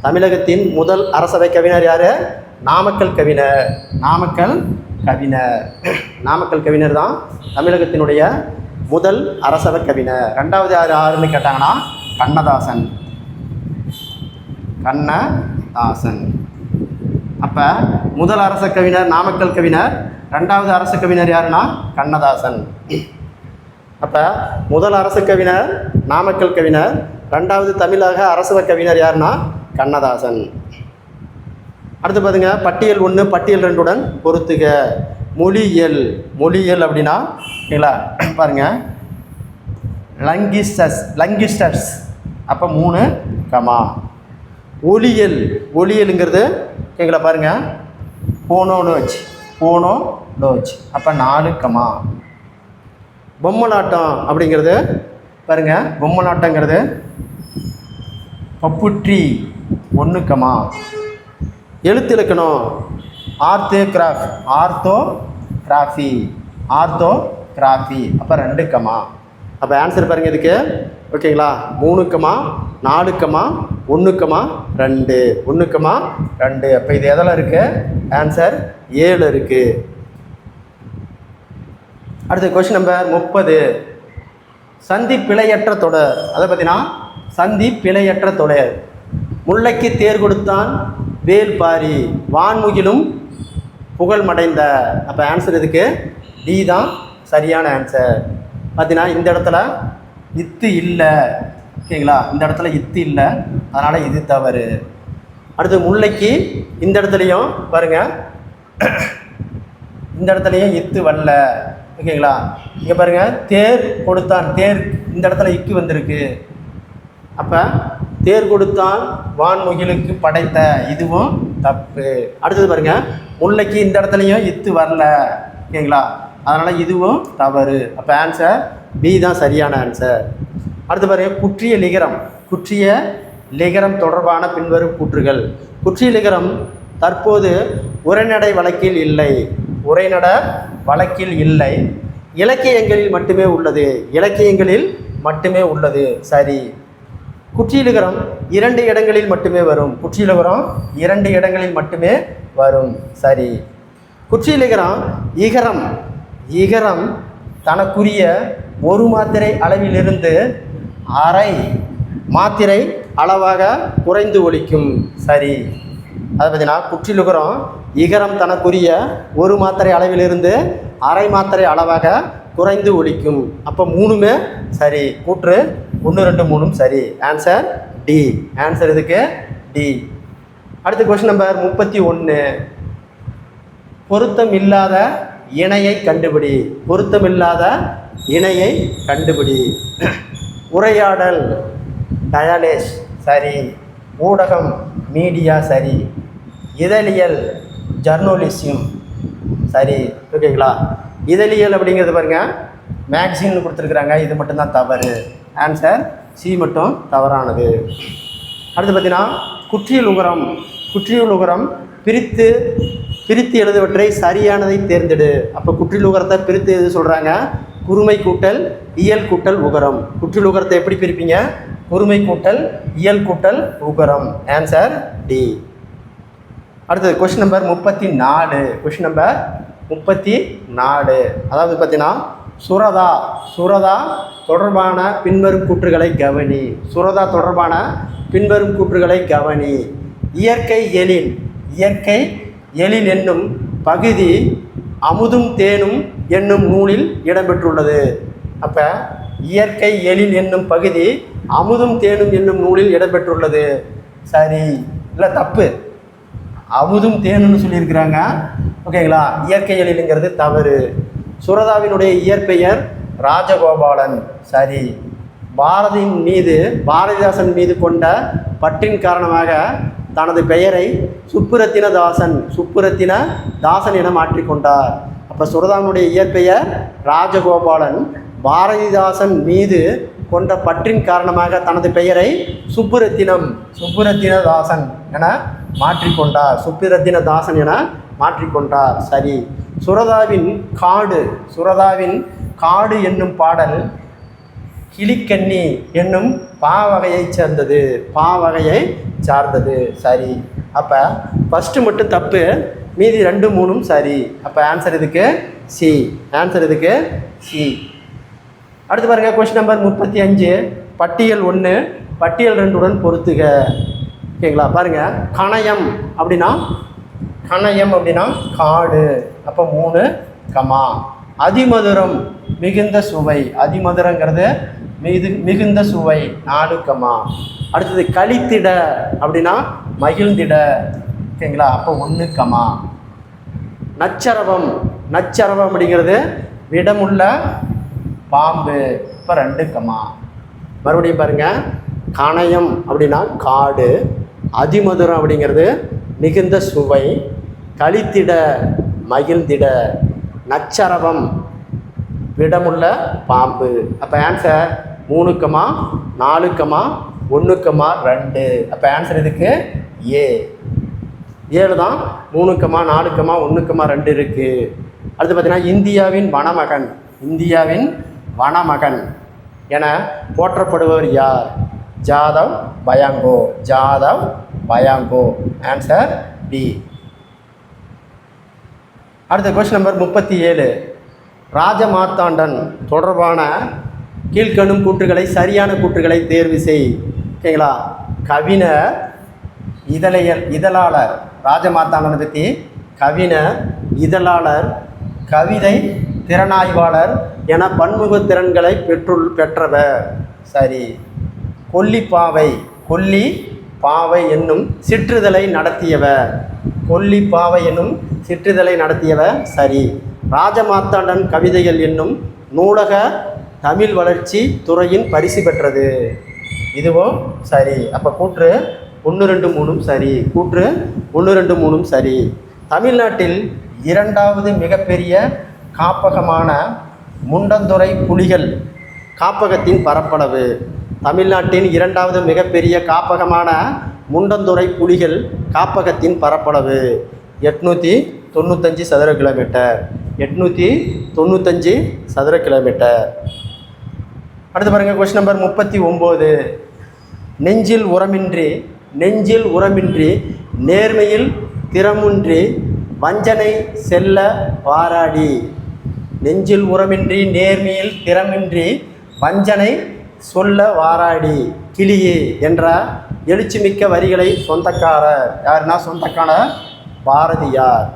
தமிழகத்தின் முதல் அரசவை கவிஞர் யார்? நாமக்கல் கவிஞர் தான் தமிழகத்தினுடைய முதல் அரசவை கவிஞர். 2வது யாருன்னு கேட்டாங்கன்னா கண்ணதாசன். அப்போ முதல் அரச கவிஞர் நாமக்கல் கவிஞர், 2வது அரச கவிஞர் யாருன்னா கண்ணதாசன். அப்போ முதல் அரச கவிஞர் நாமக்கல் கவிஞர், 2வது தமிழக அரசவை கவிஞர் யாருன்னா கண்ணதாசன். அடுத்து பாருங்க, பட்டியல் 1 பட்டியல் 2 பொருத்துக. மொழியியல் அப்படின்னா ஓகேங்களா, பாருங்கள் லங்கிஸ்டர்ஸ். அப்போ 3 ஒளியலுங்கிறது ஓகேங்களா, பாருங்கள் போனோலோஜ். அப்போ 4 பொம்மலாட்டம் அப்படிங்கிறது பாருங்கள், பொம்மலாட்டங்கிறது பப்புட்ரி. 1 எழுத்திலக்கணம் ஆர்த்தோகிராஃபி. அப்போ 2 அப்போ ஆன்சர் பாருங்கள் இதுக்கு ஓகேங்களா, 3 4 1 2. அப்போ இது எதில் இருக்குது? ஆன்சர் 7 இருக்குது. அடுத்து கொஸ்டின் நம்பர் 30. சந்தி பிழையற்ற தொடர். அதை பார்த்தீங்கன்னா சந்தி பிழையற்ற தொடர். முல்லைக்கு தேர் கொடுத்தான் வேல் பாரி, வான்முகிலும் புகழ் மடைந்த. அப்போ ஆன்சர் இதுக்கு டி தான் சரியான ஆன்சர். பார்த்தீங்கன்னா இந்த இடத்துல இத்து இல்லை. ஓகேங்களா, இந்த இடத்துல இத்து இல்லை, அதனால் இது தவறு. அடுத்து முல்லைக்கு இந்த இடத்துலையும் பாருங்கள் இந்த இடத்துலையும் இத்து வரல. ஓகேங்களா? இங்கே பாருங்கள், தேர் கொடுத்தான், தேர் இந்த இடத்துல இக்கு வந்திருக்கு. அப்போ தேர் கொடுத்தான் வான்முகிலுக்கு படைத்த, இதுவும் தப்பு. அடுத்தது பாருங்கள், முல்லைக்கு இந்த இடத்துலையும் இத்து வரல. ஓகேங்களா? அதனால் இதுவும் தவறு. அப்போ ஆன்சர் பி தான் சரியான ஆன்சர். அடுத்து பாருங்கள், குற்றிய லிகரம். குற்றிய லிகரம் தொடர்பான பின்வரும் கூற்றுகள். குற்றிய லிகரம் தற்போது உரைநடை வழக்கில் இல்லை. உரைநட வழக்கில் இல்லை, இலக்கியங்களில் மட்டுமே உள்ளது. இலக்கியங்களில் மட்டுமே உள்ளது. சரி. குற்றியலிகரம் 2 இடங்களில் மட்டுமே வரும். குற்றியலிகரம் 2 இடங்களில் மட்டுமே வரும். சரி. குற்றியலிகரம் இகரம். இகரம் தனக்குரிய ஒரு மாத்திரை அளவிலிருந்து அரை மாத்திரை அளவாக குறைந்து ஒலிக்கும். சரி. அது பார்த்தீங்கன்னா, குற்றியலிகரம் இகரம் தனக்குரிய ஒரு மாத்திரை அளவிலிருந்து அரை மாத்திரை அளவாக குறைந்து ஒலிக்கும். அப்போ 3மே சரி. கூற்று 1, 2, 3 சரி. Answer D. ஆன்சர் இதுக்கு டி. அடுத்த கொஸ்டின் நம்பர் 31. பொருத்தம் இல்லாத இணையை கண்டுபிடி. பொருத்தம் இல்லாத இணையை கண்டுபிடி. உரையாடல் டயலேஸ் சரி. ஊடகம் மீடியா சரி. இதழியல் ஜர்னலிசம் சரி. ஓகேங்களா? இதழியல் அப்படிங்கிறது பாருங்கள், மேக்சின்னு கொடுத்துருக்குறாங்க. இது மட்டும்தான் தவறு. ஆன்சர் சி மட்டும் தவறானது. அடுத்து பார்த்தீங்கன்னா, குற்றியல் உகரம். குற்றியல் உகரம் பிரித்து எழுதுவற்றை சரியானதை தேர்ந்தெடு. அப்போ குற்றியல் உகரத்தை பிரித்து எது சொல்கிறாங்க? குறுமை கூட்டல் இயல் கூட்டல் உகரம். குற்றியல் உகரத்தை எப்படி பிரிப்பீங்க? குறுமை கூட்டல் இயல் கூட்டல் உகரம். Answer D. அடுத்தது கொஸ்டின் நம்பர் 34. Question number 34. அதாவது பார்த்தீங்கன்னா, சுரதா. சுரதா தொடர்பான பின்வரும் கூற்றுகளை கவனி. சுரதா தொடர்பான பின்வரும் கூற்றுகளை கவனி. இயற்கை எழில். இயற்கை எழில் என்னும் பகுதி அமுதும் தேனும் என்னும் நூலில் இடம்பெற்றுள்ளது. அப்போ இயற்கை எழில் என்னும் பகுதி அமுதும் தேனும் என்னும் நூலில் இடம்பெற்றுள்ளது. சரி இல்லை தப்பு? அமுதும் தேனுன்னு சொல்லியிருக்கிறாங்க. ஓகேங்களா? இயற்கை எழிலுங்கிறது தவறு. சுரதாவினுடைய இயற்பெயர் ராஜகோபாலன். சரி. பாரதிதாசன் மீது கொண்ட பற்றின் காரணமாக தனது பெயரை சுப்புரத்தின தாசன் என மாற்றிக்கொண்டார். அப்போ சுரதாவினுடைய இயற்பெயர் ராஜகோபாலன். பாரதிதாசன் மீது கொண்ட பற்றின் காரணமாக தனது பெயரை சுப்புரத்தின தாசன் என மாற்றிக்கொண்டார். சுப்புரத்தின தாசன் என மாற்றிக்கொண்டார். சரி. சுரதாவின் காடு என்னும் பாடல் கிளிக்கண்ணி என்னும் பாவகையைச் சார்ந்தது. சரி. அப்போ ஃபஸ்ட்டு மட்டும் தப்பு, மீதி 2, 3 சரி. அப்போ ஆன்சர் இதுக்கு சி. ஆன்சர் இதுக்கு சி. அடுத்து பாருங்கள், கொஸ்டின் நம்பர் 35. பட்டியல் 1 பட்டியல் 2 உடன் பொருத்துக. ஓகேங்களா? பாருங்கள், கணயம் அப்படின்னா காடு. அப்போ 3 கமா. அதிமதுரம் மிகுந்த சுவை. அதிமதுரங்கிறது மிகுந்த சுவை 4 கமா. அடுத்தது கழித்திட அப்படின்னா மகிழ்ந்திட. ஓகேங்களா? அப்போ 1 கமா. நச்சரவம் அப்படிங்கிறது விடமுள்ள பாம்பு. இப்போ 2 கமா. மறுபடியும் பாருங்கள், கணயம் அப்படின்னா காடு, அதிமதுரம் அப்படிங்கிறது மிகுந்த சுவை, கழித்திட மகிழ்ந்திட, நச்சரவம் விடமுள்ள பாம்பு. அப்போ ஆன்சர் 3 கமா 4 கமா 1 கமா 2. அப்போ ஆன்சர் இதுக்கு ஏ. 7 தான். 3 கமா 4 கமா 1 கமா 2 இருக்குது. அடுத்து பார்த்தீங்கன்னா, இந்தியாவின் வனமகன் என போற்றப்படுபவர் யார்? ஜாதவ் பயாங்கோ. Answer D. அடுத்த கொஸ்டின் நம்பர் 37. ராஜமார்த்தாண்டன் தொடர்பான கீழ்கணும் கூற்றுகளை சரியான கூற்றுகளை தேர்வு செய். ஓகேங்களா? கவிஞர், இதழாளர். ராஜமார்த்தாண்டனை பற்றி கவிஞர், இதழாளர், கவிதை திறனாய்வாளர் என பன்முக திறன்களை பெற்றவர். சரி. கொல்லி பாவை என்னும் சிற்றுதலை நடத்தியவர். கொல்லிப்பாவை என்னும் சிற்றிதழை நடத்தியவர் சரி. ராஜமார்த்தாண்டன் கவிதைகள் என்னும் நூலக தமிழ் வளர்ச்சி துறையின் பரிசு பெற்றது. இதுவும் சரி. அப்போ கூற்று 1 2 3 சரி. கூற்று 1 2 3 சரி. தமிழ்நாட்டில் 2வது மிகப்பெரிய காப்பகமான முண்டந்துறை புலிகள் காப்பகத்தின் பரப்பளவு. தமிழ்நாட்டின் 2வது மிகப்பெரிய காப்பகமான முண்டந்துறை புலிகள் காப்பகத்தின் பரப்பளவு 895 சதுர கிலோமீட்டர். 895 சதுர கிலோமீட்டர். அடுத்து பாருங்கள், கொஸ்டின் நம்பர் 39. நெஞ்சில் உரமின்றி நேர்மையில் திறமுன்றி வஞ்சனை செல்ல வாராடி. நெஞ்சில் உரமின்றி நேர்மையில் திறமின்றி வஞ்சனை சொல்ல வாராடி கிளியே என்ற எழுச்சிமிக்க வரிகளை சொந்தக்காரர் யாருன்னா சொந்தக்காரர் பாரதியார்.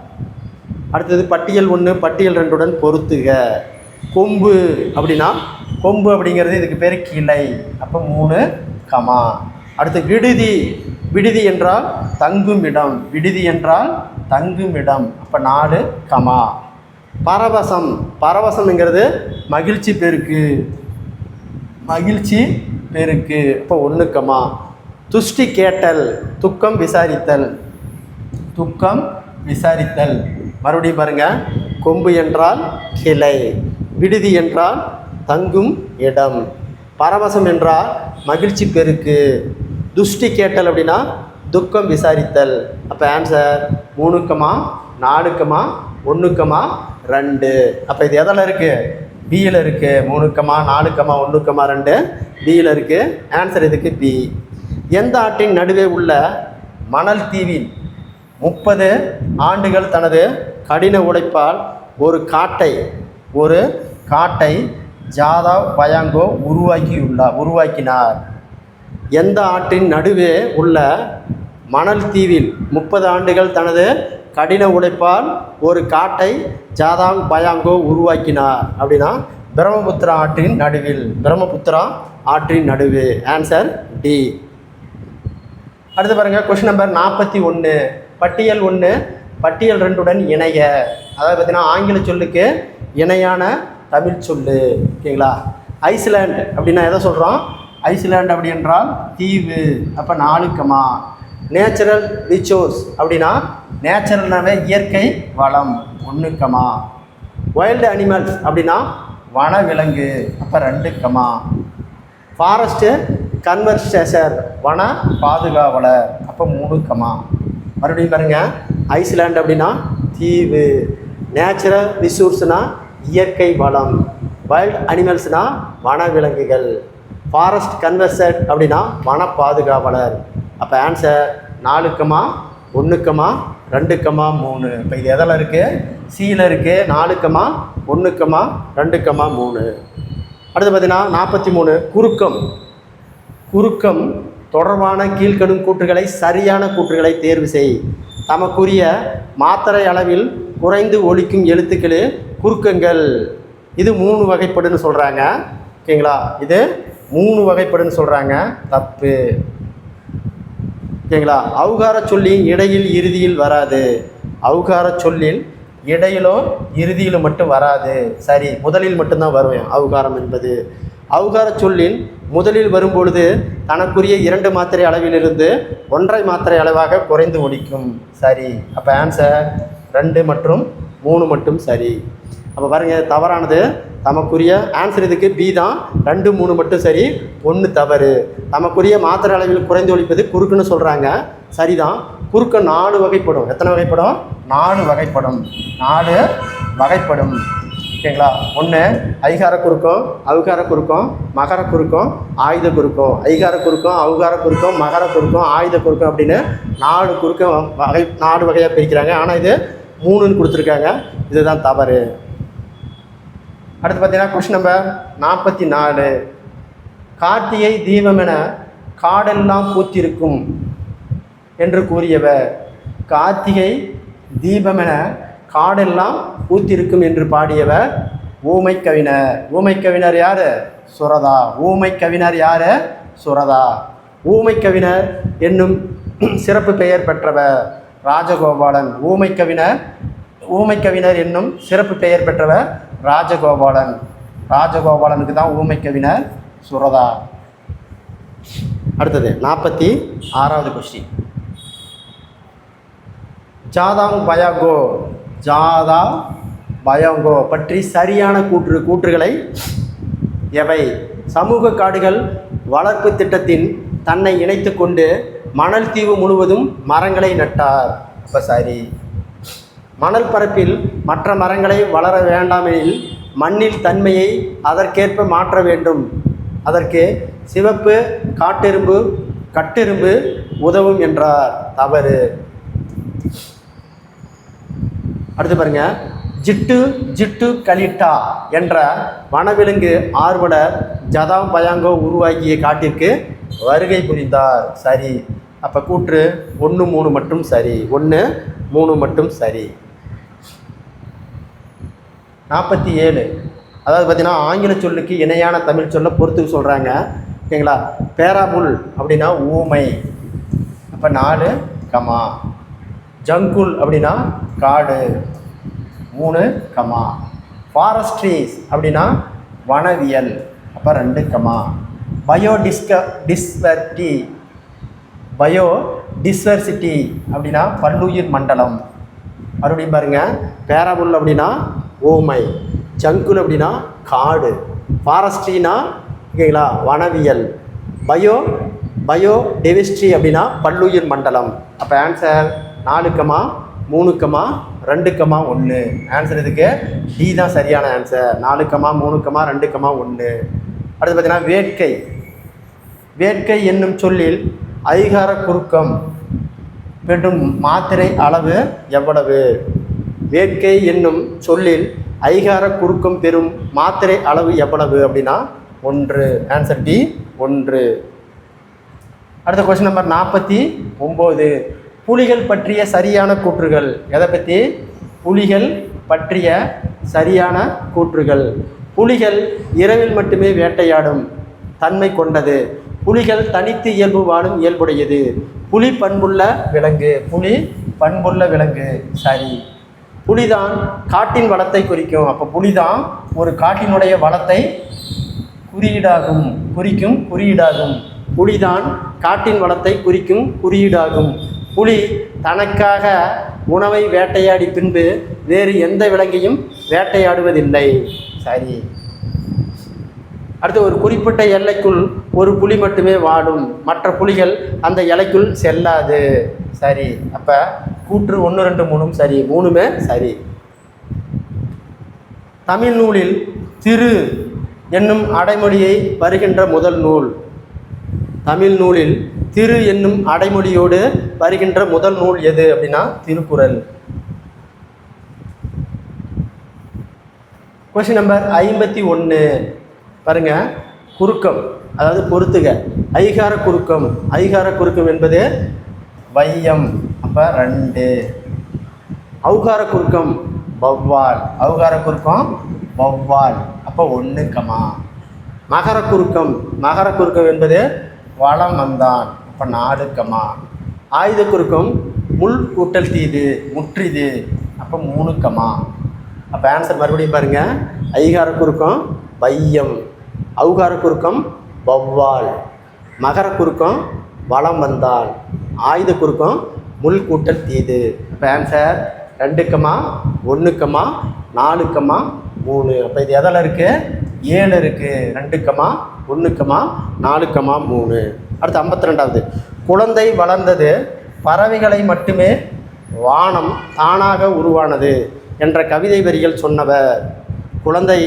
அடுத்தது பட்டியல் 1 பட்டியல் 2 பொருத்துக. கொம்பு அப்படின்னா கொம்பு அப்படிங்கிறது இதுக்கு பேர் கிளை. அப்போ 3 கமா. அடுத்து விடுதி என்றால் தங்குமிடம். விடுதி என்றால் தங்குமிடம். அப்போ 4 கமா. பரவசம்ங்கிறது மகிழ்ச்சி பெருக்கு. அப்போ 1 கமா. துஷ்டி கேட்டல் துக்கம் விசாரித்தல். மறுபடியும் பாருங்க, கொம்பு என்றால் கிளை, விடுதி என்றால் தங்கும் இடம், பரவசம் என்றால் மகிழ்ச்சி பெருக்கு, துஷ்டி கேட்டல் அப்படின்னா துக்கம் விசாரித்தல். அப்போ ஆன்சர் 3 கமா 4 கமா 1 கமா 2. அப்போ இது எதில் இருக்குது? பியில் இருக்குது. 3 கமா 4 கமா 1 கமா 2 பியில் இருக்குது. ஆன்சர் இதுக்கு பி. எந்த ஆற்றின் நடுவே உள்ள மணல் தீவில் 30 ஆண்டுகள் தனது கடின உழைப்பால் ஒரு காட்டை ஜாதவ் பயாங்கோ உருவாக்கினார்? எந்த ஆற்றின் நடுவே உள்ள மணல் தீவில் 30 ஆண்டுகள் தனது கடின உழைப்பால் ஒரு காட்டை ஜாதவ் பயாங்கோ உருவாக்கினார் அப்படின்னா பிரம்மபுத்திரா ஆற்றின் நடுவே. Answer D. அடுத்து பாருங்கள், கொஸ்டின் நம்பர் 41. பட்டியல் 1 பட்டியல் 2 இணைய. அதாவது பார்த்தீங்கன்னா ஆங்கில சொல்லுக்கு இணையான தமிழ் சொல்லு. ஓகேங்களா? ஐஸ்லாண்ட் அப்படின்னா எதை சொல்கிறோம்? ஐஸ்லாண்ட் அப்படி என்றால் தீவு. அப்போ 4 கமா. நேச்சுரல் ரிசோர்ஸ் அப்படின்னா நேச்சுரல்னாவே இயற்கை வளம். 1 கமா. வைல்டு அனிமல்ஸ் அப்படின்னா வனவிலங்கு. அப்போ 2 கமா. ஃபாரஸ்ட்டு கன்வர்சேஷர் வன பாதுகாவலர். அப்போ 3 கமா. மறுபடியும் பாருங்கள், ஐஸ்லாண்ட் அப்படின்னா தீவு, நேச்சுரல் ரிசோர்ஸ்னால் இயற்கை வளம், வைல்டு அனிமல்ஸ்னால் வனவிலங்குகள், ஃபாரஸ்ட் கன்வர்சர் அப்படின்னா வன பாதுகாவலர். அப்போ ஆன்சர் 4 கமா 1 கமா 2 கமா 3. இப்போ இது எதில் இருக்குது? சியில் இருக்குது. 4 கமா 1 கமா 2 கமா 3. அடுத்து பார்த்தீங்கன்னா 43. குறுக்கம் தொடர்பான கீழ்க்கணும் கூற்றுகளை சரியான கூற்றுகளை தேர்வு செய். தமக்குரிய மாத்திரை அளவில் குறைந்து ஒலிக்கும் எழுத்துக்கள் குறுக்கங்கள். இது 3 வகைப்படுன்னு சொல்கிறாங்க. ஓகேங்களா? இது 3 வகைப்படுன்னு சொல்கிறாங்க. தப்பு. ஓகேங்களா? அவுகார சொல்லின் இடையில் இறுதியில் வராது. அவுகார சொல்லில் இடையிலும் இறுதியிலும் மட்டும் வராது. சரி, முதலில் மட்டும்தான் வரும் அவுகாரம் என்பது. அவுகார சொல்லின் முதலில் வரும்பொழுது தனக்குரிய 2 மாத்திரை அளவிலிருந்து 1.5 மாத்திரை அளவாக குறைந்து ஒலிக்கும். சரி. அப்போ ஆன்சர் 2 மற்றும் 3 மட்டும் சரி. அப்போ பாருங்கள், தவறானது. தமக்குரிய ஆன்சர் இதுக்கு பி தான். 2 3 மட்டும் சரி, 1 தவறு. தமக்குரிய மாத்திரை அளவில் குறைந்து ஒலிப்பது குறுக்குன்னு சொல்கிறாங்க. சரிதான். குறுக்க 4 வகைப்படும். எத்தனை வகைப்படும்? 4 வகைப்படும். 4 வகைப்படும். ஓகேங்களா? 1 ஐகார குறுக்கம், அவுகார குறுக்கம், மகர குறுக்கம், ஆயுத குறுக்கம். ஐகார குறுக்கம், அவுகார குறுக்கம், மகர குறுக்கம், ஆயுத குறுக்கம் அப்படின்னு 4 குறுக்கம் 4 வகையாக பிரிக்கிறாங்க. ஆனால் இது 3ன்னு கொடுத்துருக்காங்க. இதுதான் தவறு. அடுத்து பார்த்தீங்கன்னா கொஸ்டின் நம்பர் 44. கார்த்திகை தீபமென காடெல்லாம் பூத்திருக்கும் என்று கூறியவர். கார்த்திகை தீபமென காடெல்லாம் பூத்திருக்கும் என்று பாடியவர் ஊமை கவிஞர். ஊமை கவிஞர் யார்? சுரதா. ஊமை கவிஞர் யார்? சுரதா. ஊமை கவிஞர் என்னும் சிறப்பு பெயர் பெற்றவர். ராஜகோபாலன். ஊமைக்கவிஞர் என்னும் சிறப்பு பெயர் பெற்றவர் ராஜகோபாலன். ராஜகோபாலனுக்கு தான் ஊமைக்கவிஞர் சுரதா. அடுத்தது 46வது கொஸ்டின். ஜாதாங் பயாங்கோ பற்றி சரியான கூற்றுகளை எவை? சமூக காடுகள் வளர்ப்பு திட்டத்தின் தன்னை இணைத்து கொண்டு மணல் தீவு முழுவதும் மரங்களை நட்டார். அப்போ சரி. மணல் பரப்பில் மற்ற மரங்களை வளர வேண்டாமெனில் மண்ணில் தன்மையை அதற்கேற்ப மாற்ற வேண்டும். அதற்கு சிவப்பு கட்டெரும்பு உதவும் என்றார். தவறு. அடுத்து பாருங்க. ஜிட்டு கலிட்டா என்ற வனவிலங்கு ஆர்வலர் ஜதாங் பயாங்கோ உருவாக்கிய காட்டிற்கு வருகை புரிந்தார். சரி. அப்போ கூற்று 1, 3 மட்டும் சரி. 1, 3 மட்டும் சரி. 47. அதாவது பார்த்தீங்கன்னா ஆங்கில சொல்லுக்கு இணையான தமிழ் சொல்ல பொறுத்துக்கு சொல்கிறாங்க. ஓகேங்களா? பேராபுல் அப்படின்னா ஊமை. அப்போ 4 கமா. ஜங்குல் அப்படின்னா காடு 3 கமா. ஃபாரஸ்ட்ரீஸ் அப்படின்னா வனவியல். அப்போ 2 கமா. பயோடிஸ்வர்சிட்டி அப்படின்னா பல்லுயிர் மண்டலம். மறுபடியும் பாருங்கள். பேராபுல் அப்படின்னா ஊமை, ஜங்குல் அப்படின்னா காடு, ஃபாரஸ்ட்ரினா ஓகேங்களா வனவியல், பயோடைவர்சிட்டி அப்படின்னா பல்லுயிர் மண்டலம். அப்போ answer 4 comma 3 comma 2 comma 1. Answer இதுக்கு டி தான் சரியான ஆன்சர். 4 comma 3 comma 2 comma 1. அடுத்து பார்த்தீங்கன்னா வேட்கை என்னும் சொல்லில் ஐகார குறுக்கம் பெறும் மாத்திரை அளவு எவ்வளவு? வேட்கை என்னும் சொல்லில் ஐகார குறுக்கம் பெறும் மாத்திரை அளவு எவ்வளவு அப்படின்னா 1. Answer D 1. அடுத்த கொஸ்டின் நம்பர் 49. புலிகள் பற்றிய சரியான கூற்றுகள். எதை பற்றி? புலிகள் பற்றிய சரியான கூற்றுகள். புலிகள் இரவில் மட்டுமே வேட்டையாடும் தன்மை கொண்டது. புலிகள் தனித்து இயல்பு வாழும் இயல்புடையது. புலி பண்புள்ள விலங்கு. சரி. புலிதான் காட்டின் வளத்தை குறிக்கும். அப்போ புலிதான் ஒரு காட்டினுடைய வளத்தை குறியீடாகும். புலிதான் காட்டின் வளத்தை குறிக்கும் குறியீடாகும். புலி தனக்காக உணவை வேட்டையாடி பின்பு வேறு எந்த விலங்கையும் வேட்டையாடுவதில்லை. சரி. அடுத்து ஒரு குறிப்பிட்ட எல்லைக்குள் ஒரு புலி மட்டுமே வாழும். மற்ற புலிகள் அந்த எல்லைக்குள் செல்லாது. சரி. அப்போ கூற்று 1, 2, 3 சரி. 3மே சரி. தமிழ் நூலில் திரு என்னும் அடைமொழியை வருகின்ற முதல் நூல். தமிழ் நூலில் திரு என்னும் அடைமொழியோடு வருகின்ற முதல் நூல் எது அப்படின்னா திருக்குறள். Question number 51. பாருங்க. குறுக்கம் அதாவது பொறுத்துக. ஐகார குறுக்கம் என்பது வையம். அப்போ 2. ஔகார குறுக்கம் வௌவால். அப்போ 1 கமா. மகர குறுக்கம் என்பது வளம் வந்தான். அப்போ 4 கமா. ஆயுத குறுக்கம் முள் கூட்டல் தீது முற்றிது. அப்போ 3 கமா. அப்போ ஆன்சர் மறுபடியும் பாருங்கள். ஐகார குறுக்கம் வையம், ஔகார குறுக்கம் வௌவால், மகர குறுக்கம் வளம் வந்தால், ஆயுத குறுக்கம் முள் கூட்டல் தீது. அப்போ ஆன்சர் 2 கமா 1 கமா 4 கமா 3. அப்போ இது எதில் இருக்குது? 7 இருக்குது. 2 கமா 1 கமா 4 கமா 3. அடுத்து 52வது. குழந்தை வளர்ந்தது பறவைகளை மட்டுமே வானம் தானாக உருவானது என்ற கவிதை வரிகள் சொன்னவர். குழந்தை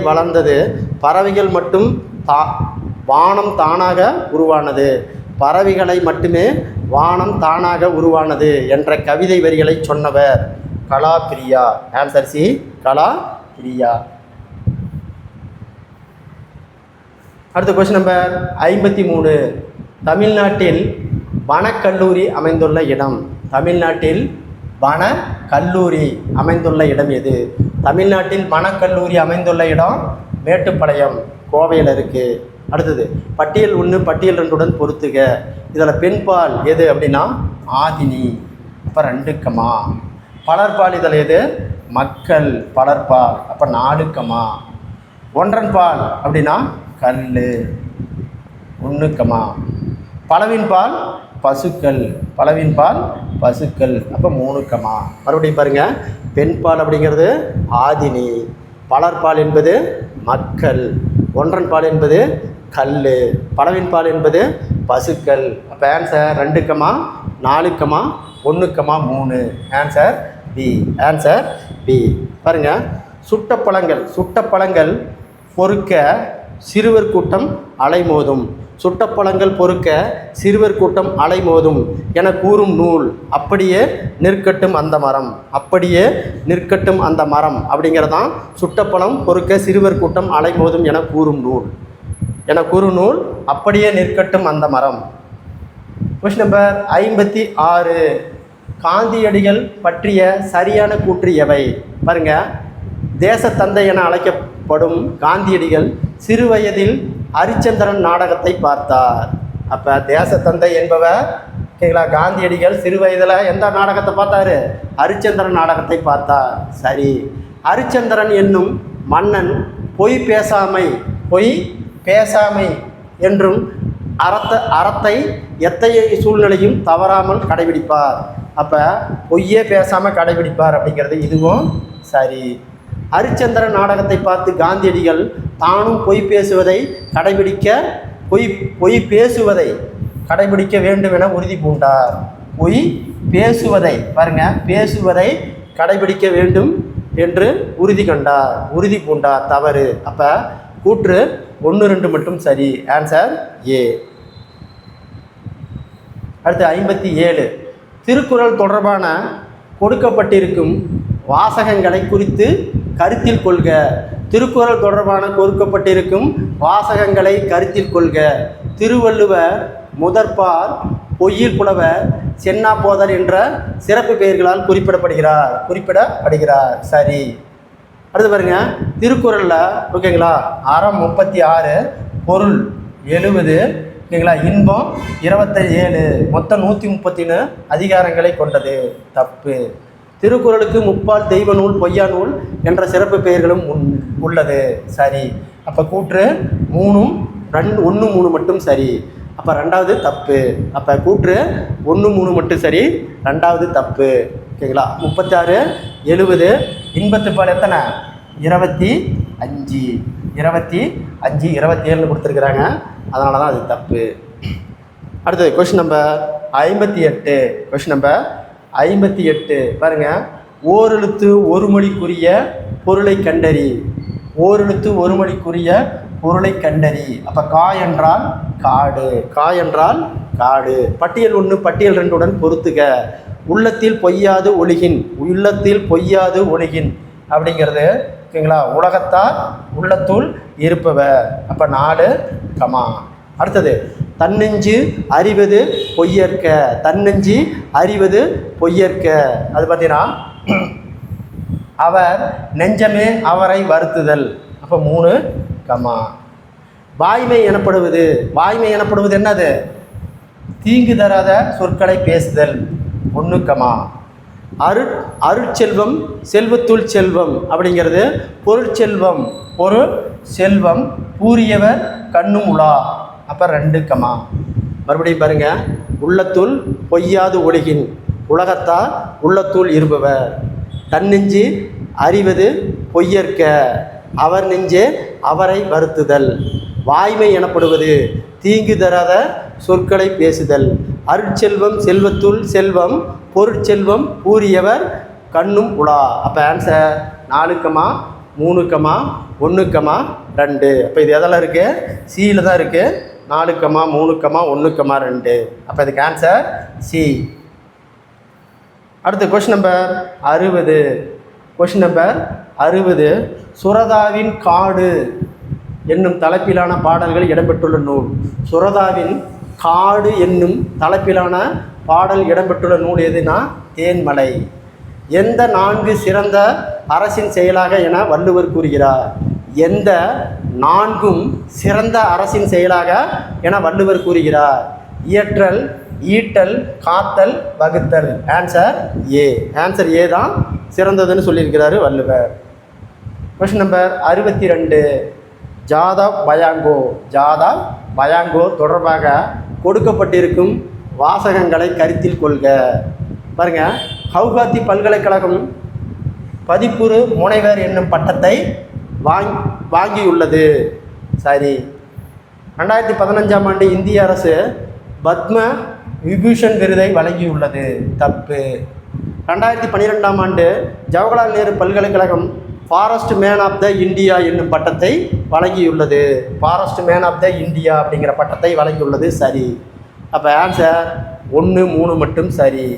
வளர்ந்தது பறவைகள் மட்டும் வானம் தானாக உருவானது, பறவைகளை மட்டுமே வானம் தானாக உருவானது என்ற கவிதை வரிகளை சொன்னவர் கலாபிரியா. Answer C Kalapriya. அடுத்த கொஸ்டின் நம்பர் 53. தமிழ்நாட்டில் வனக்கல்லூரி அமைந்துள்ள இடம். தமிழ்நாட்டில் வனக்கல்லூரி அமைந்துள்ள இடம் எது? தமிழ்நாட்டில் வனக்கல்லூரி அமைந்துள்ள இடம் மேட்டுப்பாளையம், கோவையில் இருக்குது. அடுத்தது பட்டியல் 1 பட்டியல் 2 பொறுத்துக. இதில் பெண்பால் எது அப்படின்னா ஆதினி. அப்போ 2, பலர்பால் இதில் எது மக்கள் பலர்பால். அப்போ 4, ஒன்றன்பால் அப்படின்னா கல் 1, பலவின்பால் பசுக்கள் பலவின்பால் பசுக்கள். அப்போ 3, மறுபடியும் பாருங்கள். பெண்பால் அப்படிங்கிறது ஆதினி, பலர்பால் என்பது மக்கள், ஒன்றன்பால் என்பது கல், பலவின்பால் என்பது பசுக்கள். அப்போ answer 2, 4, 1, 3. Answer B. Answer B. பாருங்கள். சுட்டப்பழங்கள் பொறுக்க சிறுவர் கூட்டம் அலைமோதும். சுட்டப்பழங்கள் பொறுக்க சிறுவர் கூட்டம் அலைமோதும் என கூறும் நூல் அப்படியே நிற்கட்டும் அந்த மரம். அப்படியே நிற்கட்டும் அந்த மரம் அப்படிங்கிறதான் சுட்டப்பழம் பொறுக்க சிறுவர் கூட்டம் அலைமோதும் என கூறும் நூல் அப்படியே நிற்கட்டும் அந்த மரம். Question number 56. காந்தியடிகள் பற்றிய சரியான கூற்று எவை? பாருங்க. தேசத்தந்தை என அழைக்கப்படும் காந்தியடிகள் சிறு வயதில் ஹரிச்சந்திரன் நாடகத்தை பார்த்தார். அப்போ தேசத்தந்தை என்பவர் ஓகேங்களா, காந்தியடிகள் சிறு வயதில் எந்த நாடகத்தை பார்த்தாரு? ஹரிச்சந்திரன் நாடகத்தை பார்த்தார். சரி. ஹரிச்சந்திரன் என்னும் மன்னன் பொய் பேசாமை என்றும் அறத்தை எத்தகைய சூழ்நிலையும் தவறாமல் கடைபிடிப்பார். அப்போ பொய்யே பேசாமல் கடைபிடிப்பார் அப்படிங்கிறது இதுவும் சரி. ஹரிச்சந்திரன் நாடகத்தை பார்த்து காந்தியடிகள் தானும் பொய் கடைபிடிக்க வேண்டும் என உறுதி பூண்டார். பொய் பேசுவதை கடைபிடிக்க வேண்டும் என்று உறுதி பூண்டார். தவறு. அப்போ கூற்று 1, 2 மட்டும் சரி. Answer A. அடுத்து 57. திருக்குறள் தொடர்பான கொடுக்கப்பட்டிருக்கும் வாசகங்களை குறித்து கருத்தில் கொள்க. திருக்குறள் தொடர்பான கொடுக்கப்பட்டிருக்கும் வாசகங்களை கருத்தில் கொள்க. திருவள்ளுவர் முதற்பால் பொய்யில் புலவர் சென்னா போதர் என்ற சிறப்பு பெயர்களால் குறிப்பிடப்படுகிறார். சரி. அடுத்து பாருங்க. திருக்குறளில் ஓகேங்களா, அறம் 36, பொருள் 70, ஓகேங்களா, இன்பம் 27, மொத்தம் 131 அதிகாரங்களை கொண்டது. தப்பு. திருக்குறளுக்கு முப்பால் தெய்வ நூல் பொய்யா நூல் என்ற சிறப்பு பெயர்களும் உள்ளது. சரி. அப்போ கூற்று 3, 1, 3 மட்டும் சரி. அப்போ 2வது தப்பு. அப்போ கூற்று 1, 3 மட்டும் சரி, 2வது தப்பு. ஓகேங்களா. 36, 70, இன்பத்துப்பால் எத்தனை? 25, 27 கொடுத்துருக்குறாங்க. அதனால தான் அது தப்பு. அடுத்தது கொஸ்டின் நம்பர் 58. பாருங்கள். ஓரெழுத்து ஒரு மொழிக்குரிய பொருளை கண்டறி. அப்போ கா என்றால் காடு. பட்டியல் 1 பட்டியல் 2 பொறுத்துக. உள்ளத்தில் பொய்யாது ஒழுகின் அப்படிங்கிறது ஓகேங்களா, உலகத்தார் உள்ளத்துள் இருப்பவர். அப்போ 4, அடுத்தது தன்னெஞ்சு அறிவது பொய்யற்க. அது பார்த்தீங்கன்னா அவர் நெஞ்சமே அவரை வருத்துதல். அப்போ 3, வாய்மை எனப்படுவது என்னது? தீங்கு தராத சொற்களை பேசுதல். 1, அருட்செல்வம் செல்வத்துள் செல்வம் அப்படிங்கிறது பொருள் செல்வம் கூறியவர் கண்ணும் உலா. அப்போ 2, மறுபடியும் பாருங்க. உள்ளத்துள் பொய்யாது ஒழுகின் உலகத்தார் உள்ளத்துள் இருப்பவர். தன்னெஞ்சு அறிவது பொய்யற்க அவர் நெஞ்சே அவரை வருத்துதல். வாய்மை எனப்படுவது தீங்கு தராத சொற்களை பேசுதல். அருட்செல்வம் செல்வத்துள் செல்வம் பொருட்செல்வம் கூறியவர் கண்ணும் உலா. அப்போ ஆன்சர் 4, 3, 1, 2. அப்போ இது எதெல்லாம் இருக்குது? சியில் தான் இருக்குது. 4, 3, 1, 2. அப்போ இதுக்கு ஆன்சர் சி. அடுத்து கொஸ்டின் நம்பர் 60. சுரதாவின் காடு என்னும் தலைப்பிலான பாடல்கள் இடம்பெற்றுள்ள நூல். சுரதாவின் காடு என்னும் தலைப்பிலான பாடல் இடம்பெற்றுள்ள நூல் எதுனா தேன்மலை. எந்த 4 சிறந்த அரசின் செயலாக என வள்ளுவர் கூறுகிறார்? எந்த நான்கும் சிறந்த அரசின் செயலாக என வள்ளுவர் கூறுகிறார்? இயற்றல், ஈட்டல், காத்தல், வகுத்தல். Answer A. ஆன்சர் ஏ தான் சிறந்ததுன்னு சொல்லியிருக்கிறாரு வள்ளுவர். Question number 62. ஜாதா பயாங்கோ தொடர்பாக கொடுக்கப்பட்டிருக்கும் வாசகங்களை கருத்தில் கொள்க. பாருங்க, கவுகாத்தி பல்கலைக்கழகம் பதிப்புறு முனைவர் என்னும் பட்டத்தை வாங்கியுள்ளது. சரி. 2015ஆம் ஆண்டு இந்திய அரசு பத்ம விபூஷன் விருதை வழங்கியுள்ளது. தப்பு. 2012ஆம் ஆண்டு ஜவஹர்லால் நேரு பல்கலைக்கழகம் forest man of the India என்னும் பட்டத்தை வழங்கியுள்ளது. Forest man of the India அப்படிங்கிற பட்டத்தை வழங்கியுள்ளது. சரி. அப்போ ஆன்சர் 1, 3 மட்டும் சரி.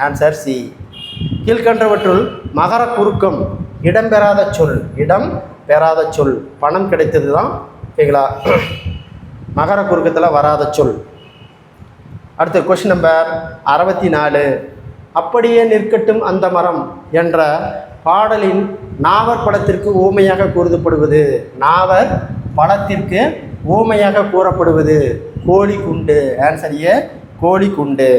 Answer C. கீழ்கண்டவற்றுள் மகர குறுக்கம் இடம்பெறாத சொல். பணம் கிடைத்தது தான் ஓகேங்களா, மகர குறுக்கத்தில் வராத சொல். அடுத்து கொஸ்டின் நம்பர் 64. அப்படியே நிற்கட்டும் அந்த மரம் என்ற பாடலின் நாவர் படத்திற்கு ஊமையாக கூறப்படுவது. நாவர் படத்திற்கு ஊமையாக கூறப்படுவது கோழி குண்டு. ஆன்சர் ஏ, கோழி குண்டு.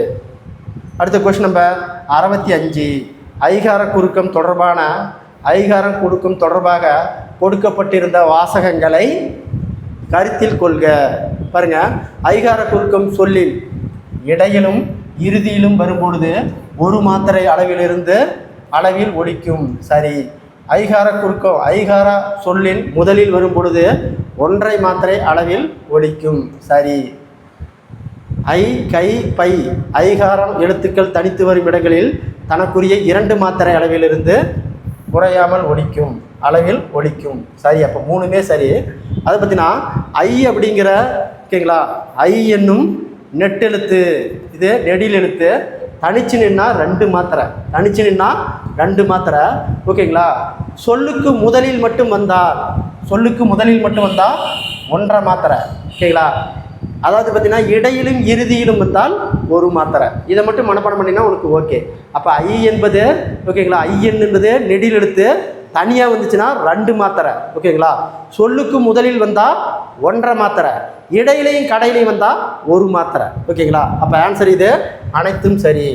அடுத்த கொஸ்டின் நம்பர் 65. ஐகார குறுக்கம் தொடர்பாக கொடுக்கப்பட்டிருந்த வாசகங்களை கருத்தில் கொள்க. பாருங்க, ஐகார குறுக்கம் சொல்லில் இடையிலும் இறுதியிலும் வரும்பொழுது ஒரு மாத்திரை அளவில் ஒலிக்கும். சரி. ஐகார சொல்லின் முதலில் வரும் பொழுது 1 மாத்திரை அளவில் ஒலிக்கும். சரி. ஐ, கை, பை ஐகாரம் எழுத்துக்கள் தனித்து வரும் இடங்களில் தனக்குரிய 2 மாத்திரை அளவிலிருந்து குறையாமல் அளவில் ஒலிக்கும். சரி. அப்போ 3மே சரி. அதை பற்றினா ஐ அப்படிங்கிற ஓகேங்களா, ஐ என்னும் நெட்டெழுத்து, இது நெடில் எழுத்து. தனிச்சு நின்னா 2 மாத்திரை ஓகேங்களா. சொல்லுக்கு முதலில் மட்டும் வந்தால் 1 மாத்திரை ஓகேங்களா. அதாவது பார்த்தீங்கன்னா இடையிலும் இறுதியிலும் வந்தால் 1 மாத்திரை. இதை மட்டும் மனப்பாடம் பண்ணினா உனக்கு ஓகே. அப்போ ஐ என்பது ஓகேங்களா, ஐ என்பது நெடில் எழுத்து தனியாக வந்துச்சுன்னா 2 மாத்திரை ஓகேங்களா. சொல்லுக்கு முதலில் வந்தால் 1 மாத்திரை, இடையிலையும் கடையிலையும் வந்தால் 1 மாத்திரை ஓகேங்களா. அப்போ ஆன்சர் இது அனைத்தும் சரி.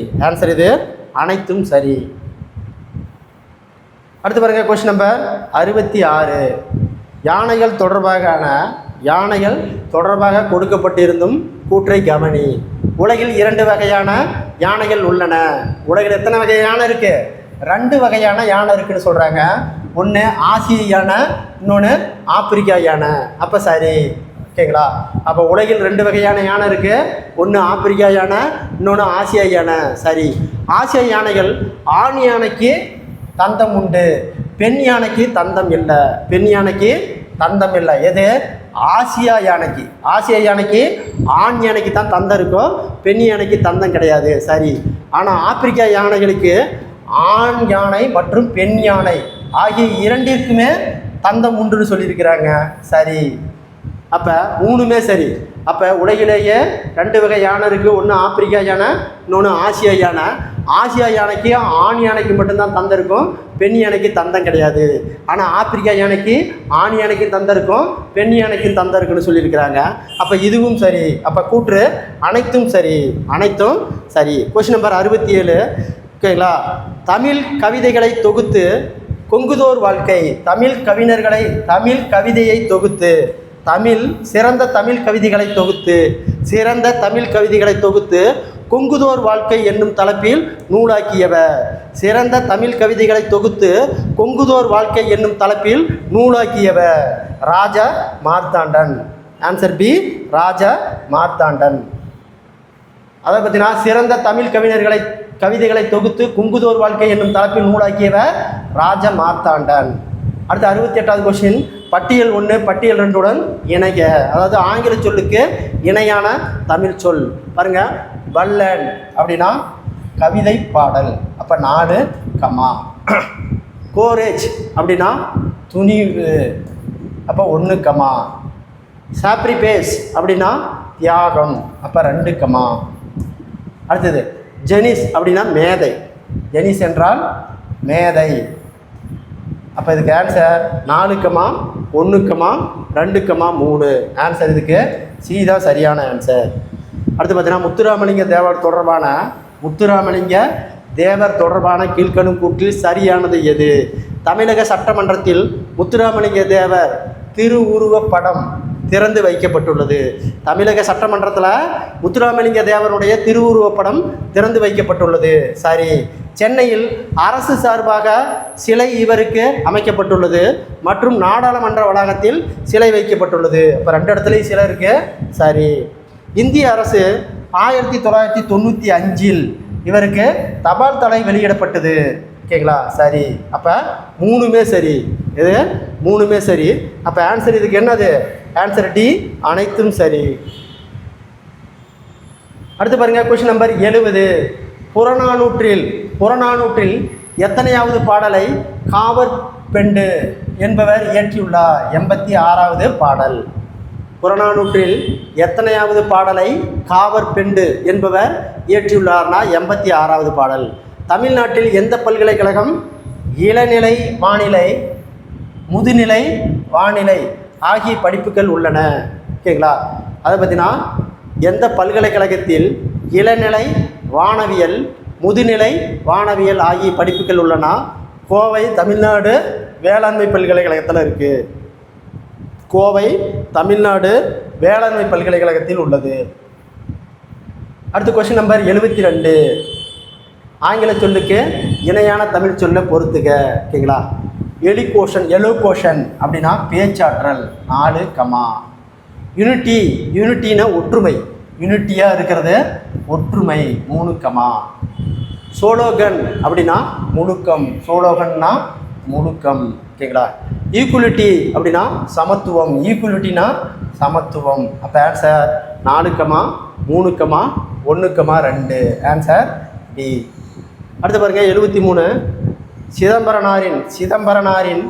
அடுத்து பாருங்க, கொஸ்டின் நம்பர் 66. யானைகள் தொடர்பாக கொடுக்கப்பட்டிருந்தும் கூற்றை கவனி. உலகில் 2 வகையான யானைகள் உள்ளன. உலகில் எத்தனை வகை யானை இருக்கு? 2 வகையான யானை இருக்குன்னு சொல்கிறாங்க. ஒன்று ஆசிய யானை, இன்னொன்று ஆப்பிரிக்கா யானை. அப்போ சரி ஓகேங்களா. அப்போ உலகில் 2 வகையான யானை இருக்குது. ஒன்று ஆப்பிரிக்கா யானை, இன்னொன்று ஆசியா யானை. சரி. ஆசிய யானைகள் ஆண் யானைக்கு தந்தம் உண்டு, பெண் யானைக்கு தந்தம் இல்லை. எது? ஆசியா யானைக்கு ஆண் யானைக்கு தான் தந்தம் இருக்கும், பெண் யானைக்கு தந்தம் கிடையாது. சரி. ஆனால் ஆப்பிரிக்கா யானைகளுக்கு ஆண் யானை மற்றும் பெண் யானை ஆகிய 2ற்குமே தந்தம் உண்டுன்னு சொல்லியிருக்கிறாங்க. சரி. அப்போ 3மே சரி. அப்போ உலகிலேயே 2 வகை யானை இருக்குது. ஒன்று ஆப்பிரிக்கா யானை, இன்னொன்று ஆசியா யானை. ஆசியா யானைக்கு ஆண் யானைக்கு மட்டும்தான் தந்தம் இருக்கும், பெண் யானைக்கு தந்தம் கிடையாது. ஆனால் ஆப்பிரிக்கா யானைக்கு ஆண் யானைக்கு தந்தம் இருக்கும், பெண் யானைக்கும் தந்தம் இருக்குன்னு சொல்லியிருக்கிறாங்க. அப்போ இதுவும் சரி. அப்போ கூற்று அனைத்தும் சரி. கொஸ்டின் நம்பர் 67 ஓகேங்களா. தமிழ் கவிதைகளை தொகுத்து கொங்குதோர் வாழ்க்கை. சிறந்த தமிழ் கவிதைகளை தொகுத்து கொங்குதோர் வாழ்க்கை என்னும் தலைப்பில் நூலாக்கியவர். சிறந்த தமிழ் கவிதைகளை தொகுத்து கொங்குதோர் வாழ்க்கை என்னும் தலைப்பில் நூலாக்கியவர் ராஜ மார்த்தாண்டன். ஆன்சர் பி, ராஜ மார்த்தாண்டன். அதை பற்றினா சிறந்த தமிழ் கவிதைகளை தொகுத்து கொங்குதோர் வாழ்க்கை என்னும் தலைப்பில் நூலாக்கியவர் ராஜ மார்த்தாண்டன். அடுத்து 68வது கொஸ்டின். பட்டியல் 1 பட்டியல் 2 இணைக. அதாவது ஆங்கில சொல்லுக்கு இணையான தமிழ் சொல். பாருங்க, வல்லன் அப்படின்னா கவிதை பாடல், அப்போ 4 கமா. கோரேஜ் அப்படின்னா துணிவு, அப்போ 1 கமா. சாப்ரிபேஸ் அப்படின்னா தியாகம், அப்போ 2 கமா. அடுத்தது ஜெனிஸ் அப்படின்னா மேதை. ஜெனிஸ் என்றால் மேதை. அப்போ இதுக்கு ஆன்சர் 4,1,2,3. ஆன்சர் இதுக்கு சி தான் சரியான ஆன்சர். அடுத்து பார்த்தீங்கன்னா முத்துராமலிங்க தேவர் தொடர்பான கீழ்க்கணும் கூற்றில் சரியானது எது? தமிழக சட்டமன்றத்தில் முத்துராமலிங்க தேவர் திருவுருவப் படம் திறந்து வைக்கப்பட்டுள்ளது. தமிழக சட்டமன்றத்தில் முத்துராமலிங்க தேவருடைய திருவுருவப் படம் திறந்து வைக்கப்பட்டுள்ளது. சரி. சென்னையில் அரசு சார்பாக சிலை இவருக்கு அமைக்கப்பட்டுள்ளது மற்றும் நாடாளுமன்ற வளாகத்தில் சிலை வைக்கப்பட்டுள்ளது. இப்போ 2 இடத்துலையும் சிலை இருக்கு. சரி. இந்திய அரசு 1995 இவருக்கு தபால் தலை வெளியிடப்பட்டது. ஓகேங்களா? சரி. அப்போ 3மே சரி. இது 3மே சரி. அப்போ ஆன்சர் இதுக்கு என்னது? ஆன்சர் டி, அனைத்தும் சரி. அடுத்து பாருங்க, கொஸ்டின் நம்பர் 70. புறநானூற்றில் எத்தனையாவது பாடலை காவற்பெண்டு என்பவர் இயற்றியுள்ளார்? 86வது பாடல். புறநானூற்றில் எத்தனையாவது பாடலை காவற்பெண்டு என்பவர் இயற்றியுள்ளார்னா 86வது பாடல். தமிழ்நாட்டில் எந்த பல்கலைக்கழகம் இளநிலை, வானிலை, முதுநிலை, வானிலை ஆகிய படிப்புகள் உள்ளன? ஓகேங்களா? அதை பற்றினா எந்த பல்கலைக்கழகத்தில் இளநிலை வானவியல், முதுநிலை வானவியல் ஆகிய படிப்புகள் உள்ளன? கோவை தமிழ்நாடு வேளாண்மை பல்கலைக்கழகத்தில் இருக்குது. கோவை தமிழ்நாடு வேளாண்மை பல்கலைக்கழகத்தில் உள்ளது. அடுத்த கொஸ்டின் நம்பர் 72. ஆங்கில சொல்லுக்கு இணையான தமிழ் சொல்ல பொறுத்துக. ஓகேங்களா? எலோகோஷன் அப்படின்னா பேச்சாற்றல். 4, யூனிட்டினா ஒற்றுமை, யூனிட்டியாக இருக்கிறது ஒற்றுமை. 3, சோலோகன் அப்படின்னா முழுக்கம், சோலோகன்னா முழுக்கம். ஓகேங்களா? ஈக்குவலிட்டி அப்படின்னா சமத்துவம், ஈக்குவலிட்டினா சமத்துவம். அப்போ ஆன்சர் 4, 3, 1, 2. Answer D. அடுத்து பாருங்க 73. சிதம்பரனாரின்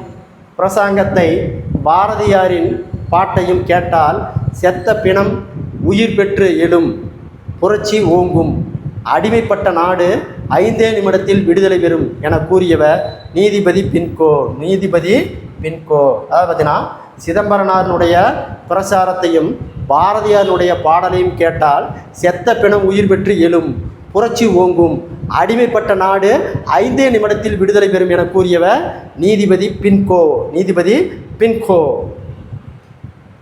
பிரசங்கத்தை பாரதியாரின் பாட்டையும் கேட்டால் செத்த பிணம் உயிர் பெற்று எழும், புரட்சி ஓங்கும், அடிமைப்பட்ட நாடு 5 நிமிடத்தில் விடுதலை பெறும் என கூறியவர் நீதிபதி பின்கோ. அதாவது பார்த்தீங்கன்னா சிதம்பரனாரினுடைய பிரசாரத்தையும் பாரதியாருடைய பாடலையும் கேட்டால் செத்த பிணம் உயிர் பெற்று எழும், புரட்சி ஓங்கும், அடிமைப்பட்ட நாடு 5 நிமிடத்தில் விடுதலை பெறும் என கூறியவர் நீதிபதி பின்கோ.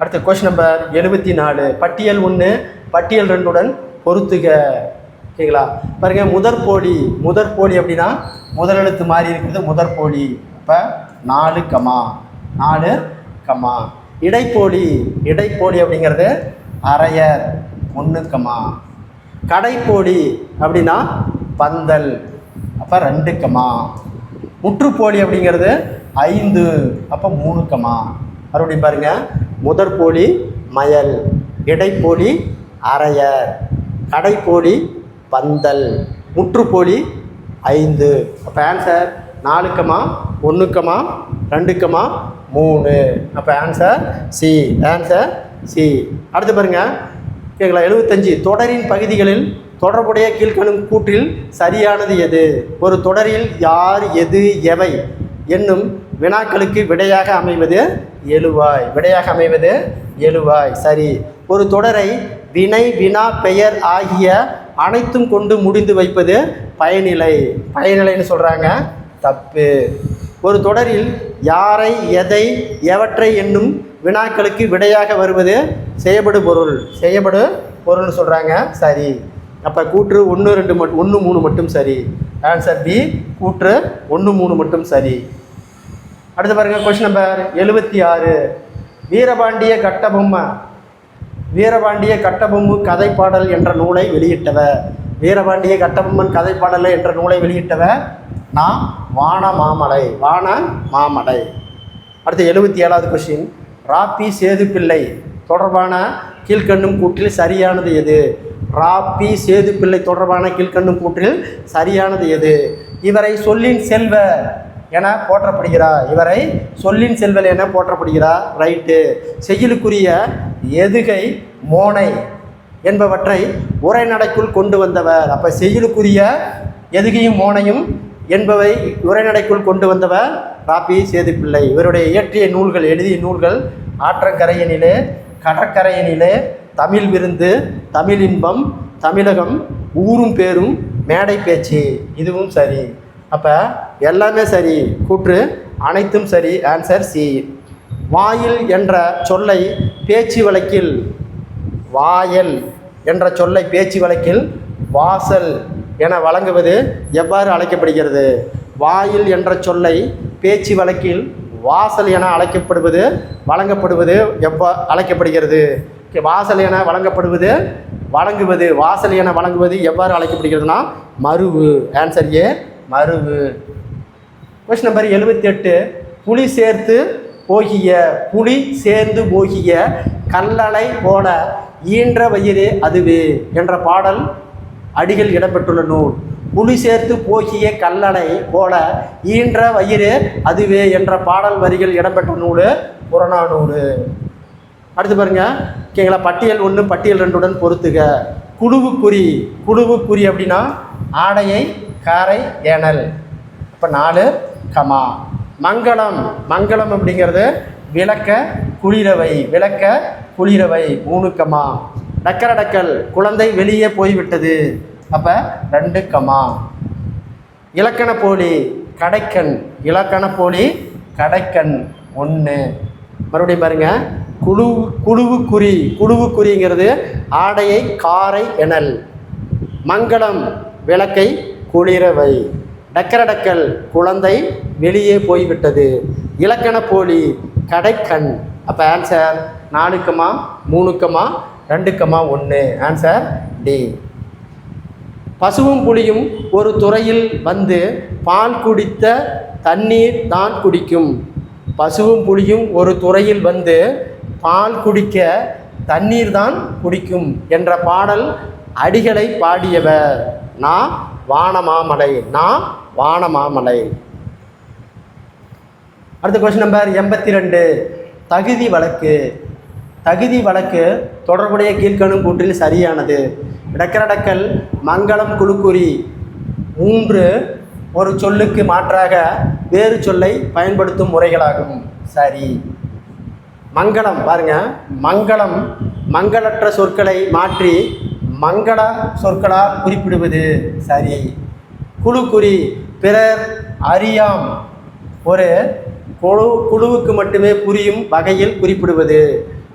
அடுத்த கொஸ்டின் நம்பர் 74. பட்டியல் 1 பட்டியல் 2 பொறுத்துக. ஓகேங்களா? பாருங்க, முதற்போலி அப்படின்னா முதலெழுத்து மாதிரி இருக்குது முதற்போலி. அப்போ 4, இடைப்போலி அப்படிங்கிறது அரையர். 1, கடைப்போலி அப்படின்னா பந்தல். அப்போ 2, முற்றுப்போலி அப்படிங்கிறது 5. அப்போ 3, மறுபடியும் பாருங்கள், முதற்போலி மயல், இடைப்போலி அரையர், கடைப்போலி பந்தல், முற்றுப்போலி 5. அப்போ ஆன்சர் 4, 1, 2, 3. அப்போ ஆன்சர் சி. அடுத்து பாருங்கள். ஓகேங்களா? 75. தொடரின் பகுதிகளில் தொடர்புடைய கீழ்க்கணும் கூற்றில் சரியானது எது? ஒரு தொடரில் யார், எது, எவை என்னும் வினாக்களுக்கு விடையாக அமைவது எழுவாய். சரி. ஒரு தொடரை வினை, வினா, பெயர் ஆகிய அனைத்தும் கொண்டு முடிந்து வைப்பது பயனிலைன்னு சொல்கிறாங்க. தப்பு. ஒரு தொடரில் யாரை, எதை, எவற்றை என்னும் வினாக்களுக்கு விடையாக வருவது செய்யப்படு பொருள்னு சொல்கிறாங்க. சரி. அப்போ கூற்று 1, 3 மட்டும் சரி. ஆன்சர் பி, கூற்று 1, 3 மட்டும் சரி. அடுத்து பாருங்கள், கொஸ்டின் நம்பர் 76. வீரபாண்டிய கட்டபொம்மு கதைப்பாடல் என்ற நூலை வெளியிட்டவர். வீரபாண்டிய கட்டபொம்மன் கதைப்பாடல் என்ற நூலை வெளியிட்டவர் வான மாமலை. அடுத்து 77வது கொஸ்டின். ராப்பி சேதுப்பிள்ளை தொடர்பான கீழ்க்கண்ணும் கூற்றில் சரியானது எது? ராப்பி சேதுப்பிள்ளை தொடர்பான கீழ்க்கண்ணும் கூற்றில் சரியானது எது? இவரை சொல்லின் செல்வர் என போற்றப்படுகிறார். ரைட்டு. செய்யுளுக்குரிய எதுகை, மோனை என்பவற்றை உரைநடைக்குள் கொண்டு வந்தவர். அப்போ செய்யுளுக்குரிய எதுகையும் மோனையும் என்பவை உரைநடைக்குள் கொண்டு வந்தவர் ராபி சேதுப்பிள்ளை. இவருடைய இயற்றிய நூல்கள், எழுதிய நூல்கள் ஆற்றங்கரையினிலே, கடற்கரையினிலே, தமிழ் விருந்து, தமிழ் இன்பம், தமிழகம், ஊரும் பேரும், மேடை பேச்சு. இதுவும் சரி. அப்போ எல்லாமே சரி. கூற்று அனைத்தும் சரி. Answer C. வாயில் என்ற சொல்லை பேச்சு வழக்கில், வாயல் என்ற சொல்லை பேச்சு வழக்கில் வாசல் என வழங்குவது எவ்வாறு அழைக்கப்படுகிறது? வாயில் என்ற சொல்லை பேச்சு வழக்கில் வாசல் என அழைக்கப்படுவது, வழங்கப்படுவது அழைக்கப்படுகிறது. வாசல் என வழங்கப்படுவது, வழங்குவது, வாசல் என வழங்குவது எவ்வாறு அழைக்கப்படுகிறதுனா மருவு. ஆன்சர் ஏ, மருவு. Question number 78. புலி சேர்த்து போகிய, புலி சேர்ந்து போகிய கல்லளை போல ஈன்ற வயிறு அதுவே என்ற பாடல் அடிகள் இடம்பெற்றுள்ள நூல். புலி சேர்த்து போகிய கல்லளை போல ஈன்ற வயிறு அதுவே என்ற பாடல் வரிகள் இடம்பெற்ற நூல் புறநானூறு. அடுத்து பாருங்க, ஓகேங்களா? பட்டியல் 1 பட்டியல் 2 பொறுத்துக. குழுவுக்குறி, குழுவுக்குறி அப்படின்னா ஆடையை காரை ஏனல். இப்போ 4 கமா. மங்களம், மங்களம் அப்படிங்கிறது விளக்க குளிரவை, விளக்க குளிரவை 3 கமா. டக்கரடக்கல் குழந்தை வெளியே போய்விட்டது. அப்போ 2 கமா. இலக்கண போலி கடைக்கண், இலக்கண போலி கடைக்கண் 1. மறுபடியும் பாருங்க, குழுவுக்குறி, குழுவுக்குறிங்கிறது ஆடையை காரை எனல். மங்களம் விளக்கை குளிரவை. டக்கரடக்கல் குழந்தை வெளியே போய்விட்டது. இலக்கண போலி கடைக்கண். அப்போ answer 4 comma 3 comma 2 comma 1. Answer D. பசுவும் புலியும் ஒரு துறையில் வந்து பால் குடித்த தண்ணீர் தான் குடிக்கும். பசுவும் புலியும் ஒரு துறையில் வந்து பால் குடிக்க தண்ணீர் தான் குடிக்கும் என்ற பாடல் அடிகளை பாடியவர் நான் வானமாமலை, நான் வானமாமலை. அடுத்த கொஸ்டின் நம்பர் 82. தகுதி வழக்கு. தகுதி வழக்கு தொடர்புடைய கீழ்க்கணும் கூற்றில் சரியானது. இடக்கரடக்கல், மங்களம், குழுக்குறி 3 ஒரு சொல்லுக்கு மாற்றாக வேறு சொல்லை பயன்படுத்தும் முறைகளாகும். சரி. மங்களம் பாருங்க, மங்களம் மங்களற்ற சொற்களை மாற்றி மங்கள சொற்களால் குறிப்பிடுவது. சரி. குழுக்குறி பிறர் அறியாம் ஒரு குழுவுக்கு மட்டுமே புரியும் வகையில் குறிப்பிடுவது.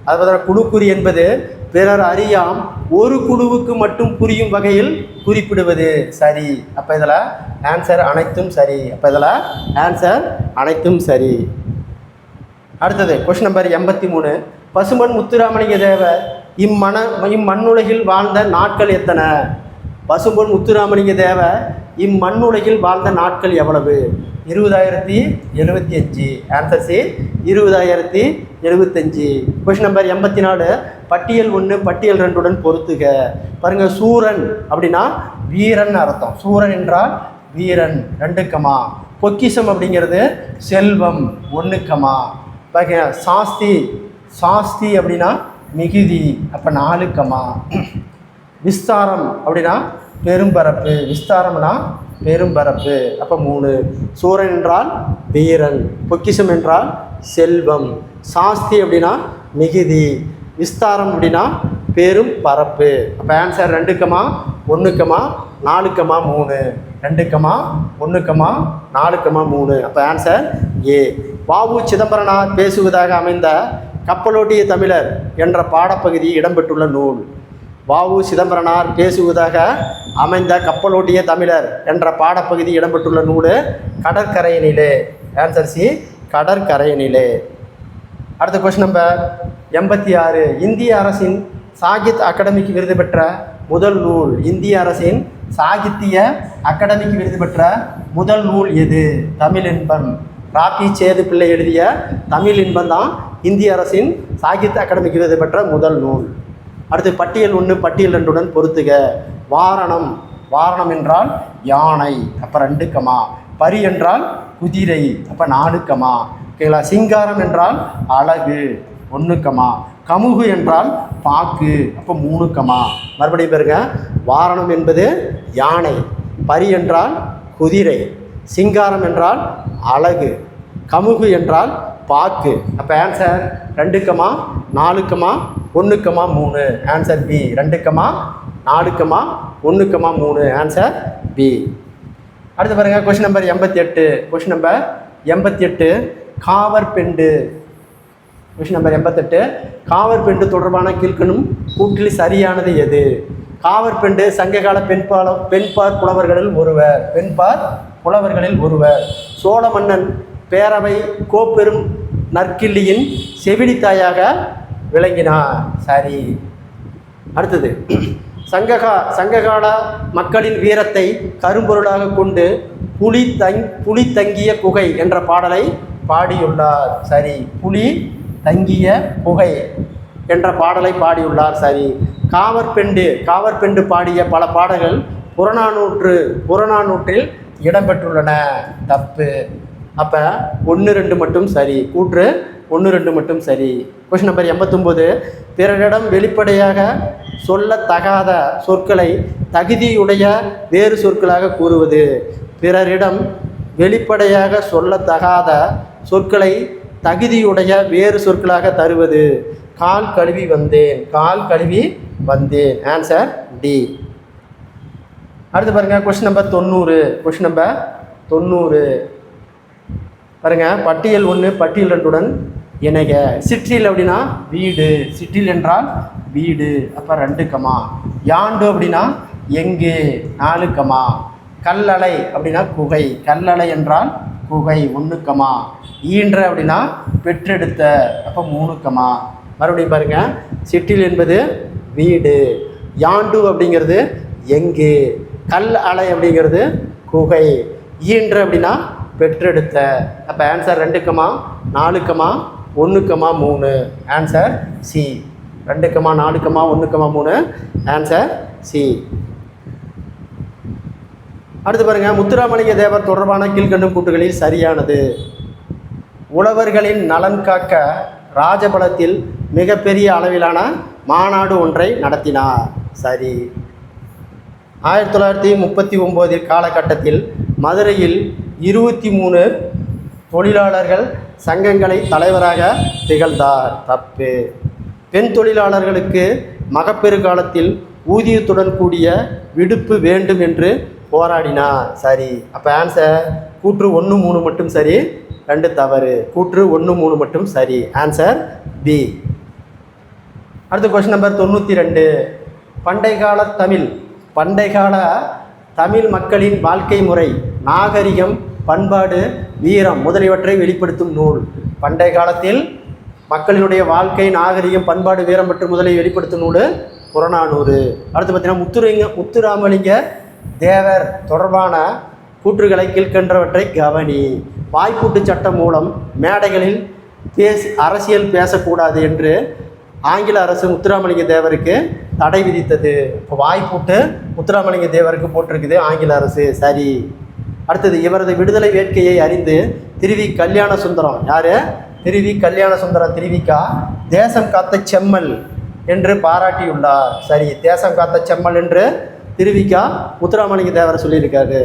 அதாவது குழுக்குறி என்பது பிறர் அறியாம் ஒரு குழுவுக்கு மட்டும் புரியும் வகையில் குறிப்பிடுவது. சரி. அப்போ இதில் ஆன்சர் அனைத்தும் சரி. அப்போ இதில் ஆன்சர் அனைத்தும் சரி. அடுத்தது கொஸ்டின் நம்பர் 83. பசும்பொன் முத்துராமலிங்க தேவர் இம்மண்ணுலகில் வாழ்ந்த நாட்கள் எத்தனை? பசும்பொன் முத்துராமலிங்க தேவர் இம்மண்ணுலகில் வாழ்ந்த நாட்கள் எவ்வளவு? 20,075. Answer C, 20,075. Question number 84. பட்டியல் 1 பட்டியல் 2 பொறுத்துக. பாருங்கள், சூரன் அப்படின்னா வீரன் அர்த்தம். சூரன் என்றால் வீரன் 2 கமா. பொக்கிஷம் அப்படிங்கிறது செல்வம் 1 கமா. பாருங்க, சாஸ்தி, சாஸ்தி அப்படின்னா மிகுதி. அப்போ 4 கமா. விஸ்தாரம் அப்படின்னா பெரும்பரப்பு, விஸ்தாரம்னா பெரும்பரப்பு. அப்போ 3. சூரன் என்றால் வீரன், பொக்கிஷம் என்றால் செல்வம், சாஸ்தி அப்படின்னா மிகுதி, விஸ்தாரம் அப்படின்னா பெரும் பரப்பு. அப்போ answer 2 comma 1 comma 4 comma 3. 2 comma 1 comma 4 comma 3. அப்போ ஆன்சர் ஏ. வாவு சிதம்பரனார் பேசுவதாக அமைந்த கப்பலோட்டிய தமிழர் என்ற பாடப்பகுதி இடம்பெற்றுள்ள நூல். வாவு சிதம்பரனார் பேசுவதாக அமைந்த கப்பலோட்டிய தமிழர் என்ற பாடப்பகுதி இடம்பெற்றுள்ள நூல் கடற்கரையினிலே. Answer C, கடற்கரையினிலே. அடுத்த கொஸ்டின் நம்பர் 86. இந்திய அரசின் சாகித்ய அகாடமிக்கு விருது பெற்ற முதல் நூல். இந்திய அரசின் சாகித்ய அகாடமிக்கு விருது பெற்ற முதல் நூல் எது? தமிழ் இன்பம். ராபி சேதுப்பிள்ளை எழுதிய தமிழ் இன்பம் தான் இந்திய அரசின் சாகித்ய அகாடமிக்கு விருது பெற்ற முதல் நூல். அடுத்து பட்டியல் 1 பட்டியல் 2 பொறுத்துக. வாரணம், வாரணம் என்றால் யானை. அப்போ 2 கமா. பரி என்றால் குதிரை. அப்போ 4 கமா. ஓகேங்களா? சிங்காரம் என்றால் அழகு 1 கமா. கமுகு என்றால் பாக்கு. அப்போ 3 கமா. மறுபடியும் பாருங்க, வாரணம் என்பது யானை, பரி என்றால் குதிரை, சிங்காரம் என்றால் அழகு, கமுகு என்றால் பாக்கு. அப்போ answer 2,4,1,3. Answer B. 2,4,1,3. Answer B. அடுத்து பாருங்கள் கொஷின் நம்பர் 88. கொஷின் நம்பர் 88 காவற்பெண்டு. கொஷின் நம்பர் 88 காவற்பெண்டு தொடர்பான கீழ்க்கணும் கூற்றில் சரியானது எது? காவற்பெண்டு சங்ககால பெண்பார் புலவர்களில் ஒருவர். சோழ மன்னன் பேரவை கோப்பெரும் நற்கிள்ளியின் செவிலித்தாயாக விளங்கினார். சரி. அடுத்தது சங்ககால மக்களின் வீரத்தை கரும்பொருளாக கொண்டு புலி தங்கிய குகை என்ற பாடலை பாடியுள்ளார். சரி. புலி தங்கிய குகை என்ற பாடலை பாடியுள்ளார். சரி. காவற்பெண்டு பாடிய பல பாடல்கள் புறநானூற்றில் இடம்பெற்றுள்ளன. தப்பு. அப்போ 1-2 மட்டும் சரி. கூற்று 1-2 மட்டும் சரி. கொஸ்டின் நம்பர் 89 பிறரிடம் வெளிப்படையாக சொல்லத்தகாத சொற்களை தகுதியுடைய வேறு சொற்களாக கூறுவது. பிறரிடம் வெளிப்படையாக சொல்லத்தகாத சொற்களை தகுதியுடைய வேறு சொற்களாக தருவது. கால் கழுவி வந்தேன். Answer D. அடுத்து பாருங்கள் கொஸ்டின் நம்பர் 90. பாருங்கள் பட்டியல் 1 பட்டியல் 2 இணைக. சிற்றில் அப்படின்னா வீடு, சிற்றில் என்றால் வீடு, அப்போ 2, யாண்டு அப்படின்னா எங்கு 4, கல்லளை அப்படின்னா குகை, கல்லளை என்றால் குகை 1, ஈன்ற அப்படின்னா பெற்றெடுத்த, அப்போ 3, மறுபடியும் பாருங்கள் சிற்றில் என்பது வீடு, யாண்டு அப்படிங்கிறது எங்கு, கல் அலை அப்படிங்கிறது குகை, ஈன்ற அப்படின்னா பெற்றெடுத்த. அப்போ answer 2, 4, 1, 3. Answer C. 2, 4, 1, 3. Answer C. அடுத்து பாருங்கள் முத்துராமலிங்க தேவர் தொடர்பான கீழ்க்கண்டும் கூற்றுகளில் சரியானது. உழவர்களின் நலன் காக்க ராஜபலத்தில் மிகப்பெரிய அளவிலான மாநாடு ஒன்றை நடத்தினார். சரி. 1939 காலகட்டத்தில் மதுரையில் 23 தொழிலாளர்கள் சங்கங்களை தலைவராக திகழ்ந்தார். தப்பு. பெண் தொழிலாளர்களுக்கு மகப்பேறு காலத்தில் ஊதியத்துடன் கூடிய விடுப்பு வேண்டும் என்று போராடினார். சரி. அப்போ ஆன்சர் கூற்று 1, 3 மட்டும் சரி, 2 தவறு. கூற்று 1, 3 மட்டும் சரி. Answer B. அடுத்த கொஸ்டின் நம்பர் 92 பண்டைக்கால தமிழ் மக்களின் வாழ்க்கை முறை, நாகரிகம், பண்பாடு, வீரம் முதலியவற்றை வெளிப்படுத்தும் நூல். பண்டை காலத்தில் மக்களினுடைய வாழ்க்கை, நாகரிகம், பண்பாடு, வீரம் மற்றும் முதலை வெளிப்படுத்தும் நூல் புறநானூறு. அடுத்து பார்த்தீங்கன்னா முத்துராமலிங்க தேவர் தொடர்பான கூற்றுகளை கீழ்கண்டவற்றை கவனி. வாய்ப்பூட்டு சட்டம் மூலம் மேடைகளில் அரசியல் பேசக்கூடாது என்று ஆங்கில அரசு முத்துராமலிங்க தேவருக்கு தடை விதித்தது. இப்போ வாய்ப்பூட்டு முத்துராமலிங்க தேவருக்கு போட்டிருக்குது ஆங்கில அரசு. சரி. அடுத்தது இவரது விடுதலை வேட்கையை அறிந்து திருவி கல்யாண சுந்தரம், யார்? திருவி கல்யாண சுந்தரம் திருவிக்கா தேசம் காத்த செம்மல் என்று பாராட்டியுள்ளார். சரி. தேசம் காத்த செம்மல் என்று திருவிக்கா முத்துராமலிங்க தேவர் சொல்லியிருக்காரு.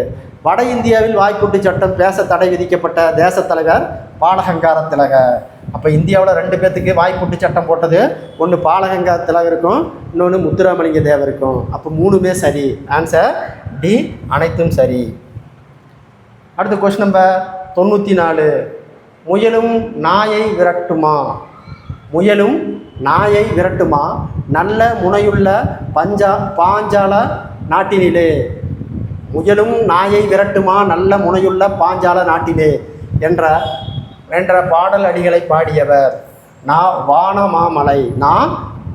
வட இந்தியாவில் வாய்ப்பூட்டு சட்டம் பேச தடை விதிக்கப்பட்ட தேச தலைவர் பாலகங்கார திலகர். அப்போ இந்தியாவில் 2 பேர்த்துக்கு வாய்ப்பூட்டு சட்டம் போட்டது, ஒன்று பாலகங்கார திலகருக்கும், இன்னொன்று முத்துராமலிங்க தேவருக்கும். அப்போ 3மே சரி. Answer D. அனைத்தும் சரி. அடுத்த கொஸ்டின் நம்பர் 94 முயலும் நாயை விரட்டுமா நல்ல முனையுள்ள பாஞ்சால நாட்டினிலே. முயலும் நாயை விரட்டுமா நல்ல முனையுள்ள பாஞ்சால நாட்டிலே என்ற பாடல் அடிகளை பாடியவர்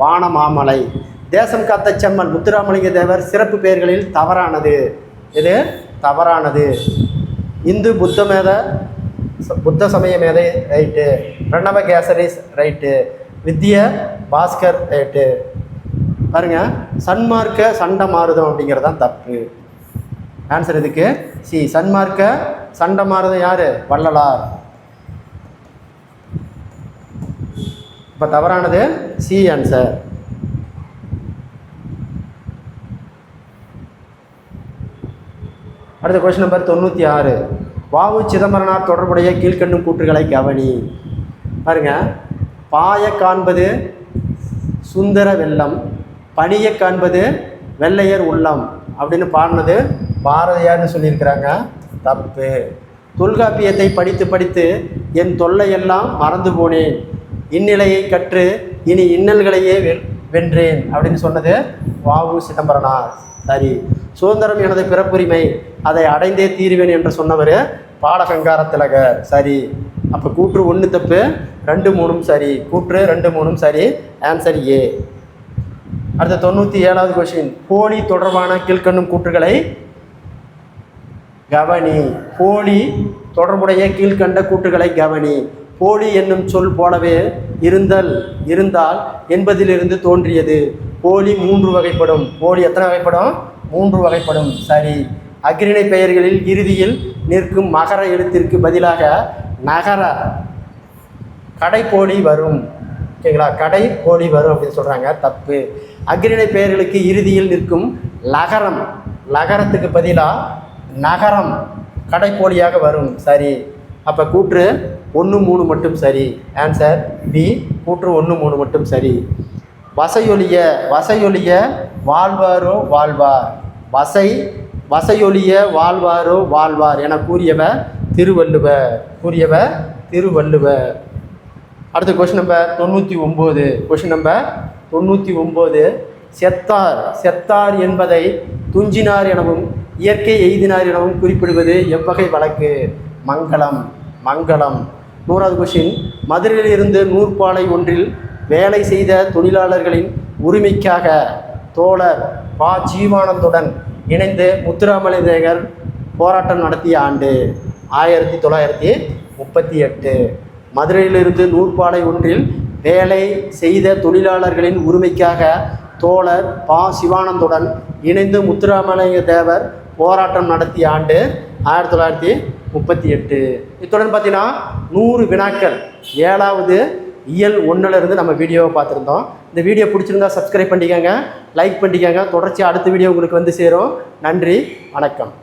வானமாமலை. தேசம் காத்த செம்மன் முத்துராமலிங்க தேவர் சிறப்பு பெயர்களில் தவறானது. இது தவறானது. இந்து புத்த சமய மேதை ரைட்டு, பிரணவ கேசரிஸ் ரைட்டு, வித்ய பாஸ்கர் ரைட்டு. பாருங்க, சன்மார்க்க சண்டமாருதம் அப்படிங்கிறது தான் தப்பு. ஆன்சர் இதுக்கு சி. சன்மார்க்க சண்டமாருதம் யார்? வள்ளலார். இப்போ தவறானது சி. ஆன்சர். அடுத்த கொஸ்டின் நம்பர் 96 வாவு சிதம்பரனார் தொடர்புடைய கீழ்க்கண்ணும் கூற்றுகளை கவனி. பாருங்க, பாய காண்பது சுந்தர வெள்ளம், பணிய காண்பது வெள்ளையர் உள்ளம் அப்படின்னு பாடினது பாரதியார்னு சொல்லியிருக்கிறாங்க. தப்பு. தொல்காப்பியத்தை படித்து படித்து என் தொல்லையெல்லாம் மறந்து போனேன், இந்நிலையை கற்று இனி இன்னல்களையே வென்றேன் அப்படின்னு சொன்னது வாவு சிதம்பரனார். சரி. சுதந்திரம் எனது பிறப்புரிமை, அதை அடைந்தே தீருவேன் என்று சொன்னவர் பாலகங்கார திலகர். சரி. அப்போ கூற்று 1 தப்பு, 2 3 சரி. கூற்று 2 3 சரி. Answer A. அடுத்த 97வது கொஸ்டின். போலி தொடர்பான கீழ்க்கண்ணும் கூற்றுகளை கவனி. போலி தொடர்புடைய கீழ்கண்ட கூற்றுகளை கவனி. போலி என்னும் சொல் போலவே இருந்தால் என்பதிலிருந்து தோன்றியது. போலி 3 வகைப்படும். போலி எத்தனை வகைப்படும்? 3 வகைப்படும். சரி. அஃறிணை பெயர்களில் இறுதியில் நிற்கும் மகர எழுத்திற்கு பதிலாக நகர கடைப்போலி வரும். ஓகேங்களா? கடைப்போலி வரும் அப்படின்னு சொல்கிறாங்க. தப்பு. அஃறிணை பெயர்களுக்கு இறுதியில் நிற்கும் லகரம், லகரத்துக்கு பதிலாக நகரம் கடைப்போலியாக வரும். சரி. அப்போ கூற்று 1 3 மட்டும் சரி. Answer B. கூற்று 1 3 மட்டும் சரி. வசையொலிய வாழ்வாரோ வாழ்வார், வசையொலிய வாழ்வாரோ வாழ்வார் என கூறியவர் திருவள்ளுவர். அடுத்த கொஸ்டின் நம்பர் 99. Question number 99. செத்தார் என்பதை துஞ்சினார் எனவும் இயற்கை எய்தினார் எனவும் குறிப்பிடுவது எவ்வகை வழக்கு? மங்களம். 100வது கொஸ்டின். மதுரையில் இருந்து நூற்பாலை ஒன்றில் வேலை செய்த தொழிலாளர்களின் உரிமைக்காக தோழர் பா. ஜீவானந்துடன் இணைந்து முத்துராமலிங்க தேவர் போராட்டம் நடத்திய ஆண்டு 1938. மதுரையிலிருந்து நூற்பாலை ஒன்றில் வேலை செய்த தொழிலாளர்களின் உரிமைக்காக தோழர் பா. சிவானந்துடன் இணைந்து முத்துராமலிங்க தேவர் போராட்டம் நடத்திய ஆண்டு 1938. இத்துடன் பார்த்தீங்கன்னா 100 வினாக்கள் 7வது இயல் 1லேருந்து நம்ம வீடியோவை பார்த்துருந்தோம். இந்த வீடியோ பிடிச்சிருந்தா சப்ஸ்கிரைப் பண்ணிக்கோங்க, லைக் பண்ணிக்கோங்க. தொடர்ச்சியாக அடுத்த வீடியோ உங்களுக்கு வந்து சேரும். நன்றி, வணக்கம்.